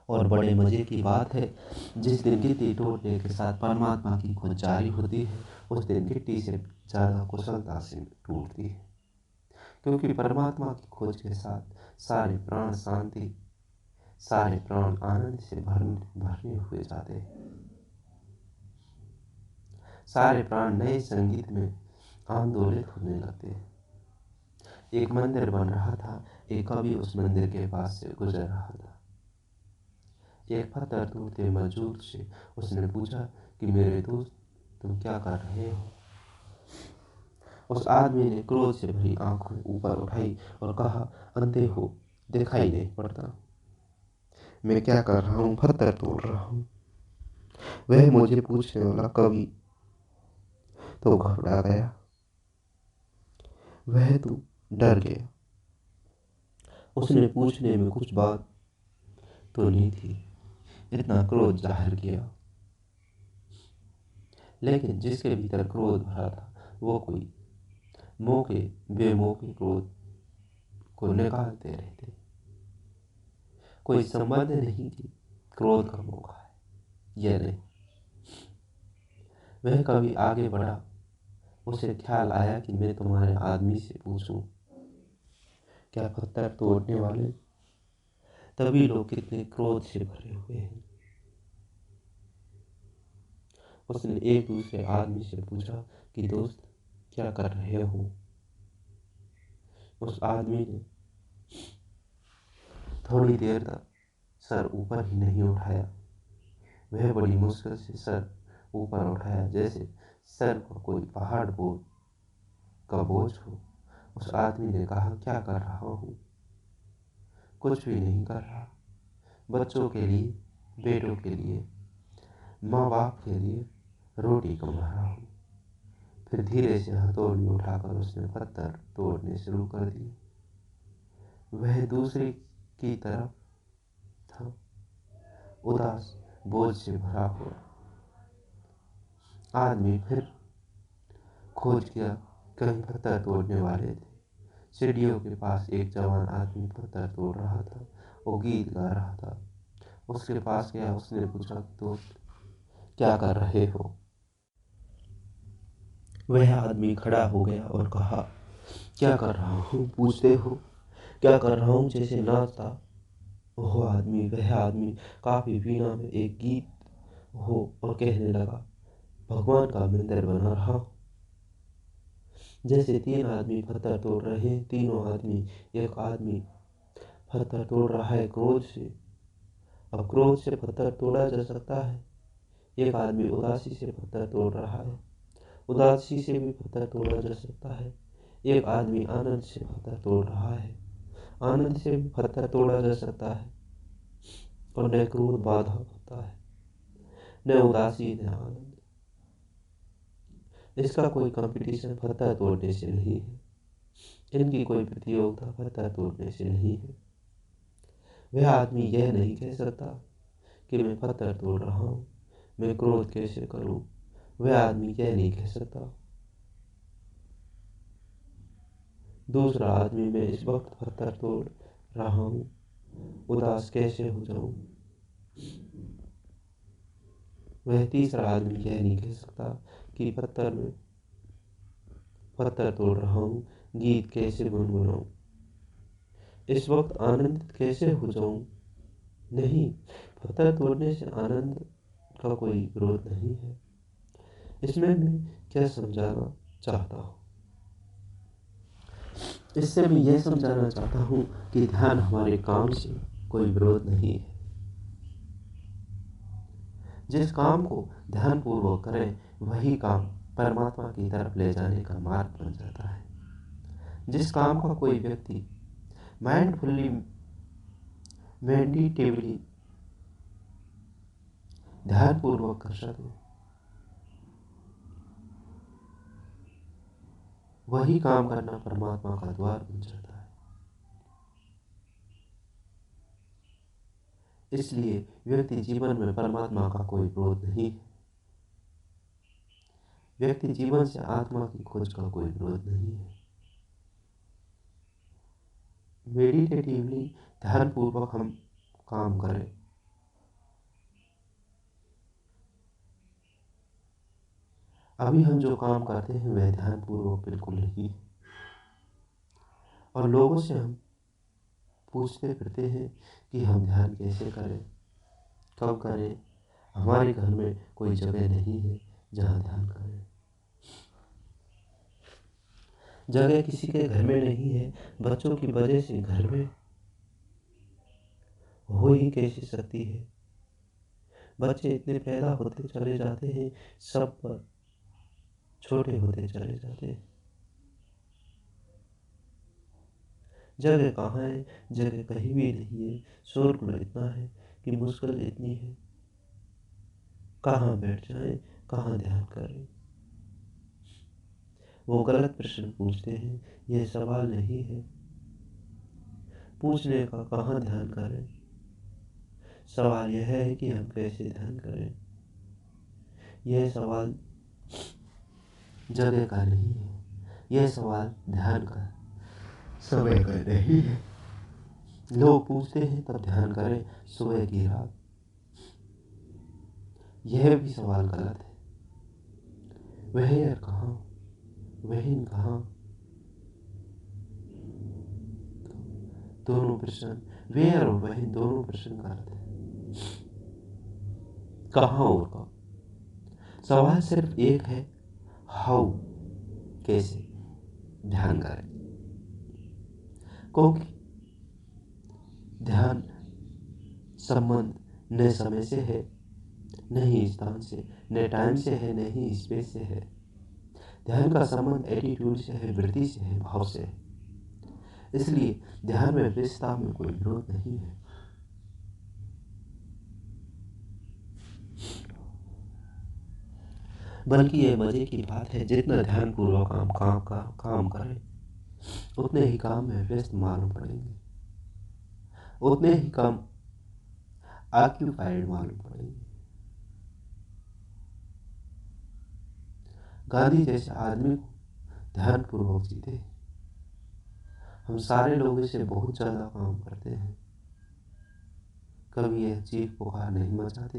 Speaker 1: और बड़े मज़े की बात है, जिस दिन गिट्टी टूटने के साथ परमात्मा की खोज जारी होती है, उस दिन गिट्टी से ज़्यादा कुशलता से टूटती है, क्योंकि परमात्मा की खोज के साथ सारे प्राण शांति, सारे प्राण आनंद से भरने हुए जाते हैं। सारे प्राण नए संगीत में आंदोलित होने लगते हैं। एक मंदिर बन रहा था, एक कवि उस मंदिर के पास से गुजर रहा था। एक पत्थर तोड़ते मजदूर से उसने पूछा कि मेरे दोस्त, तुम क्या कर रहे हो? उस आदमी ने क्रोध से भरी आंखें ऊपर उठाई और कहा, अंधे हो, दिखाई नहीं पड़ता? मैं क्या कर रहा हूँ? पत्थर तोड़ रहा हूँ। वह मुझे पूछने वाला कवि तो घबरा गया, वह तो डर गया। उसने पूछने में कुछ बात तो नहीं थी, इतना क्रोध जाहिर किया, लेकिन जिसके भीतर क्रोध भरा था वो कोई मौके बेमौके क्रोध को निकालते रहते। कोई संबंध नहीं कि क्रोध का मौका है, यह नहीं। वह कभी आगे बढ़ा, उसे ख्याल आया कि मैं तुम्हारे आदमी से पूछूं, क्या पत्थर तोड़ने वाले तभी लोग कितने क्रोध से भरे हुए हैं। उसने एक दूसरे आदमी से पूछा कि दोस्त, क्या कर रहे हो? उस आदमी ने थोड़ी देर तक सर ऊपर ही नहीं उठाया। वह बड़ी मुश्किल से सर ऊपर उठाया, जैसे सर पर कोई पहाड़ का बोझ हो। उस आदमी ने कहा, क्या कर रहा हूँ? कुछ भी नहीं कर रहा, बच्चों के लिए, बेटों के लिए, माँ बाप के लिए रोटी कमा रहा हूँ। फिर धीरे से हथौड़ी उठाकर उसने पत्थर तोड़ने शुरू कर दिए। वह दूसरी की तरफ था, उदास, बोझ से भरा हुआ। आदमी फिर खोज किया, कहीं पत्थर तोड़ने वाले थे। सीढ़ियों के पास एक जवान आदमी पत्थर तोड़ रहा था, वो गीत गा रहा था। उसके पास गया, उसने पूछा, दोस्त, क्या कर रहे हो? वह आदमी खड़ा हो गया और कहा, क्या कर रहा हूँ पूछते हो? क्या कर रहा हूँ जैसे नाचता वह आदमी काफी वीणा में एक गीत हो और कहने लगा, भगवान का मंदिर बना रहा हूँ। जैसे तीन आदमी पत्थर तोड़ रहे हैं, तीनों आदमी, एक आदमी पत्थर तोड़ रहा है क्रोध से। अब क्रोध से पत्थर तोड़ा जा सकता है। एक आदमी उदासी से पत्थर तोड़ रहा है, उदासी से भी पत्थर तोड़ा जा सकता है। एक आदमी आनंद से पत्थर तोड़ रहा है, आनंद से भी पत्थर तोड़ा जा सकता है। और न क्रोध बाधा होता है, न उदासी न आनंद। इसका कोई कंपटीशन पत्थर तोड़ने से नहीं है, इनकी कोई प्रतियोगिता पत्थर तोड़ने से नहीं है। वह आदमी यह नहीं कह सकता कि मैं पत्थर तोड़ रहा हूँ, मैं क्रोध कैसे करूँ। वह आदमी यह नहीं कह सकता। दूसरा आदमी, मैं इस वक्त पत्थर तोड़ रहा हूँ, उदास कैसे हो जाऊं। वह तीसरा आदमी यह नहीं कह सकता कि पत्थर तोड़ रहा हूँ, गीत कैसे गुनगुनाऊं, इस वक्त आनंदित कैसे हो जाऊं। नहीं, पत्थर तोड़ने से आनंद का कोई विरोध नहीं है। इसमें मैं क्या समझाना चाहता हूँ? इससे मैं यह समझाना चाहता हूँ कि ध्यान हमारे काम से कोई विरोध नहीं है। जिस काम को ध्यानपूर्वक करें, वही काम परमात्मा की तरफ ले जाने का मार्ग बन जाता है। जिस काम का कोई व्यक्ति माइंडफुली, मेडिटेवली, ध्यानपूर्वक कर सके, वही काम करना परमात्मा का द्वार बन जाता है। इसलिए व्यक्ति जीवन में परमात्मा का कोई विरोध नहीं है। व्यक्ति जीवन से आत्मा की खोज का कोई विरोध नहीं है। मेडिटेटिवली, ध्यानपूर्वक हम काम करें, अभी हम जो काम करते हैं वह ध्यानपूर्वक बिल्कुल नहीं है। और लोगों से हम पूछते फिरते हैं कि हम ध्यान कैसे करें, कब करें। हमारे घर में कोई जगह नहीं है जहाँ ध्यान करें। जगह किसी के घर में नहीं है, बच्चों की वजह से घर में हो ही कैसे सकती है। बच्चे इतने पैदा होते चले जाते हैं, सब पर छोटे होते चले जाते हैं। जगह कहाँ है? जगह कहीं भी नहीं है। शोरगुल इतना है कि मुश्किल इतनी है, कहाँ बैठ जाएं, कहाँ ध्यान करें। वो गलत प्रश्न पूछते हैं। यह सवाल नहीं है पूछने का कहाँ ध्यान करें। सवाल यह है कि हम कैसे ध्यान करें। यह सवाल जगह का नहीं है, यह सवाल ध्यान का, समय का नहीं है। लोग पूछते हैं तब ध्यान करें, सुबह की रात। यह भी सवाल गलत है। वह यार कहाँ, वह कहाँ, दोनों प्रश्न, वेयर और वह दोनों प्रश्न गलत है। कहाँ और कब। सवाल सिर्फ एक है, हाउ, कैसे ध्यान करें। क्योंकि ध्यान संबंध न समय से है, न ही स्थान से, न टाइम से है, न ही स्पेस से है। ध्यान का संबंध एटीट्यूड से है, वृत्ति से है, भाव से है। इसलिए ध्यान में विशेषता में कोई विरोध नहीं है। बल्कि ये मजे की बात है, जितना ध्यान पूर्वक हम काम करें उतने ही काम में व्यस्त मालूम पड़ेंगे, उतने ही काम ऑक्यूपाइड मालूम पड़ेंगे। गांधी जैसे आदमी को ध्यान पूर्वक जीते। हम सारे लोग इसे बहुत ज्यादा काम करते हैं। कभी यह चीख पुकार नहीं मचाते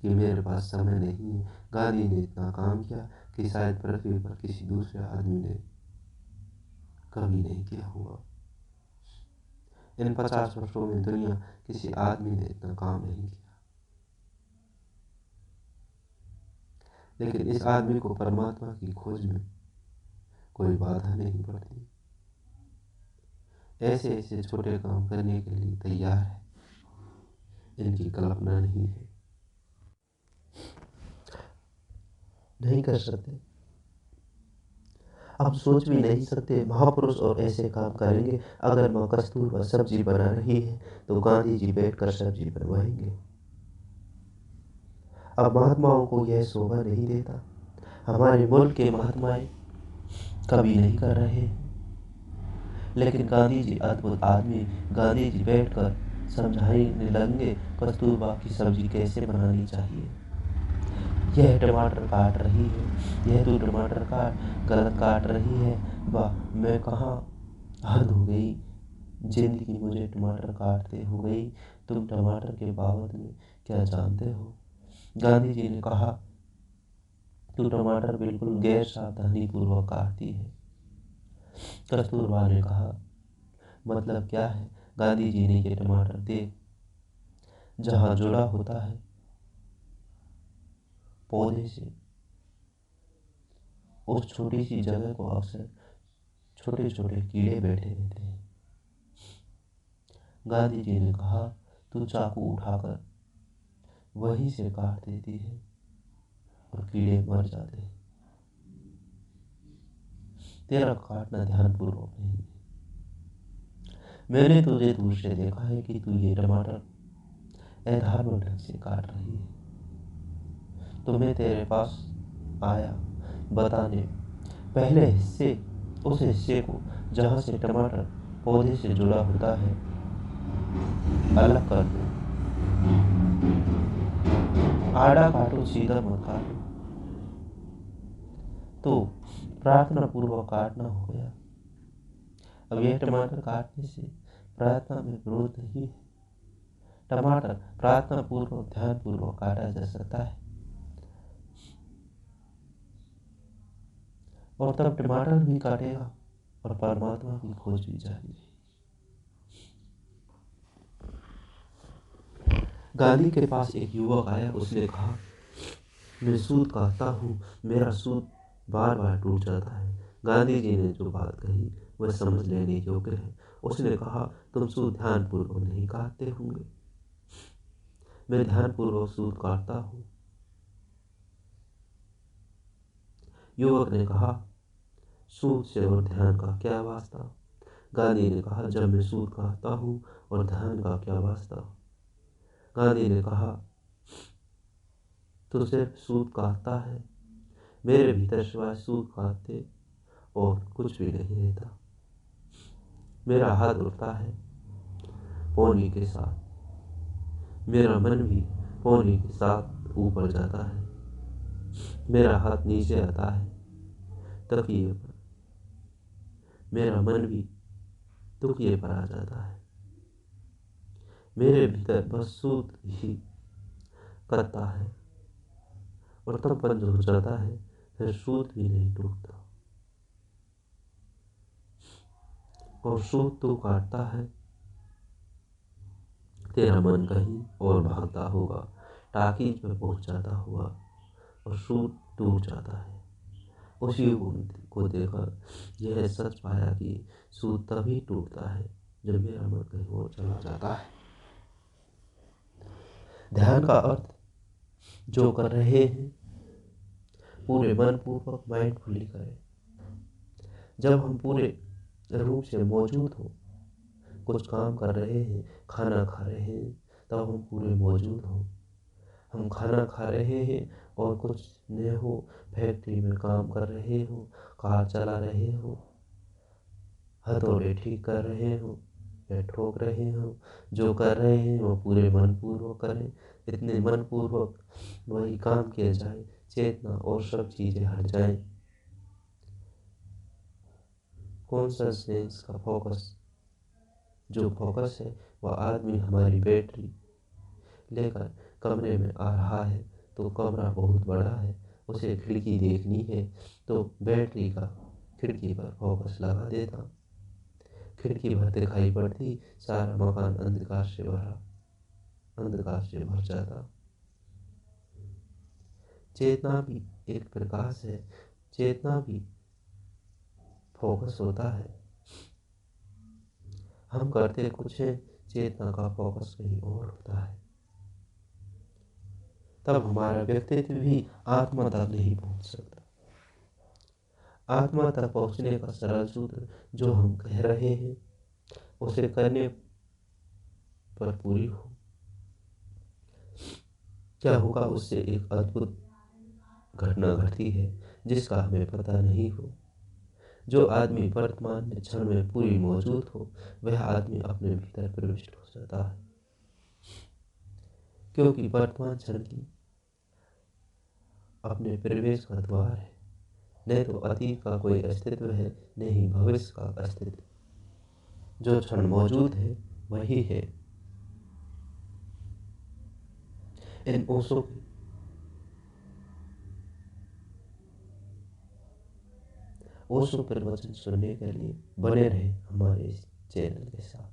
Speaker 1: कि मेरे पास समय नहीं है। गांधी ने इतना काम किया कि शायद पृथ्वी पर किसी दूसरे आदमी ने कभी नहीं किया हुआ। इन 50 वर्षों में दुनिया किसी आदमी ने इतना काम नहीं किया। लेकिन इस आदमी को परमात्मा की खोज में कोई बाधा नहीं पड़ती। ऐसे ऐसे छोटे काम करने के लिए तैयार है, इनकी कल्पना नहीं है। नहीं कर सकते, हम सोच भी नहीं सकते महापुरुष और ऐसे काम करेंगे। अगर माँ कस्तूरबा सब्जी बना रही है तो गांधी जी बैठकर सब्जी बनवाएंगे। अब महात्माओं को यह शोभा नहीं देता। हमारे मुल्क के महात्माएं कभी नहीं कर रहे हैं। लेकिन गांधी जी अद्भुत आदमी। गांधी जी बैठकर समझाने लगेंगे कस्तूरबा की सब्जी कैसे बनानी चाहिए। यह टमाटर काट रही है, यह तू टमाटर काट, गलत काट रही है। वाह, मैं कहाँ हद हो गई, जिंदगी मुझे टमाटर काटते हो गई। तुम टमाटर के बाबत में क्या जानते हो। गांधी जी ने कहा तू टमाटर बिल्कुल गैर सावधानी पूर्वक काटती है। कस्तूरबा ने कहा मतलब क्या है। गांधी जी ने ये टमाटर देख, जहाँ जुड़ा होता है पौधे से, उस छोटी सी जगह को अक्सर छोटे छोटे कीड़े बैठे रहते हैं। गांधी जी ने कहा तू चाकू उठाकर वहीं से काट देती है और कीड़े मर जाते हैं। तेरा काटना ध्यानपूर्वक नहीं है। मैंने तुझे दूर से देखा है कि तू ये टमाटर अधार्मिक ढंग से काट रही है। तो मैं तेरे पास आया बताने, पहले हिस्से, उस हिस्से को जहाँ से टमाटर पौधे से जुड़ा होता है अलग कर दो। आड़ा काटो, सीधा मत काटो। तो प्रार्थना पूर्वक काटना हो गया। अब यह टमाटर काटने से प्रार्थना में विरोध नहीं है। टमाटर प्रार्थना पूर्वक ध्यान पूर्वक काटा जा सकता है। और तब टमाटर भी काटेगा और परमात्मा की खोज भी जारी रहेगी। गांधी के पास एक युवक आया, उसने कहा, मैं सूत काटता हूँ, मेरा सूत बार बार टूट जाता है। गांधी जी ने जो बात कही वह समझ लेने योग्य है। उसने कहा, तुम सूत ध्यानपूर्वक नहीं काटते होंगे। मैं ध्यानपूर्वक सूत काटता हूँ। युवक ने कहा, सूत से और ध्यान का क्या वास्ता? गांधी ने कहा, जब मैं सूत काटता हूँ और ध्यान का क्या वास्ता? गांधी ने कहा, तू सिर्फ सूत काटता है, मेरे भीतर सिवाय सूत काटते और कुछ भी नहीं रहता। मेरा हाथ उठता है पौनी के साथ, मेरा मन भी पौनी के साथ ऊपर जाता है। मेरा हाथ नीचे आता है तकिए पर, मेरा मन भी तकिए पर आ जाता है। मेरे भीतर बस सूत ही करता है और तब बंद हो जाता है, फिर सूत भी नहीं टूटता। और सूत तो काटता है, तेरा मन कहीं और भागता होगा, टाकीज में पहुंच जाता होगा और सूत टूट जाता है। उस युवक को देखकर यह सच पाया कि सूत तभी टूटता है जब मेरा मन कहीं और चला जाता है। ध्यान का अर्थ जो कर रहे हैं पूरे मन पूर्वक माइंडफुली करें। जब हम पूरे रूप से मौजूद हो, कुछ काम कर रहे हैं, खाना खा रहे हैं, तब हम पूरे मौजूद हो। हम खाना खा रहे हैं और कुछ न हो, फैक्ट्री में काम कर रहे हो, कार चला रहे हो, हथौड़े ठीक कर रहे हो या ठोक रहे हो, जो कर रहे हैं वो पूरे मन पूर्वक करें। इतने मन पूर्वक वही काम किया जाए, चेतना और सब चीजें हट जाएं। कॉन्शसनेस का फोकस, जो फोकस है वह आदमी हमारी बैटरी लेकर कमरे में आ रहा है, तो कमरा बहुत बड़ा है, उसे खिड़की देखनी है, तो बैटरी का खिड़की पर फोकस लगा देता। खिड़की भर दिखाई पड़ती, सारा मकान अंधकार से भर जाता। चेतना भी एक प्रकाश है, चेतना भी फोकस होता है। हम करते कुछ है, चेतना का फोकस कहीं और होता है। तब हमारा व्यक्तित्व भी आत्मा तक नहीं पहुंच सकता। आत्मा तक पहुंचने का सरल सूत्र जो हम कह रहे हैं उसे करने पर पूरी हो, क्या होगा उससे एक अद्भुत घटना घटती है जिसका हमें पता नहीं हो। जो आदमी वर्तमान में क्षण में पूरी मौजूद हो, वह आदमी अपने भीतर प्रविष्ट हो जाता है, क्योंकि वर्तमान क्षण की अपने प्रवेश का द्वार है। नहीं तो अतीत का कोई अस्तित्व है, नहीं भविष्य का अस्तित्व। जो क्षण मौजूद है वही है। इन ओशो प्रवचन सुनने के लिए बने रहे हमारे इस चैनल के साथ।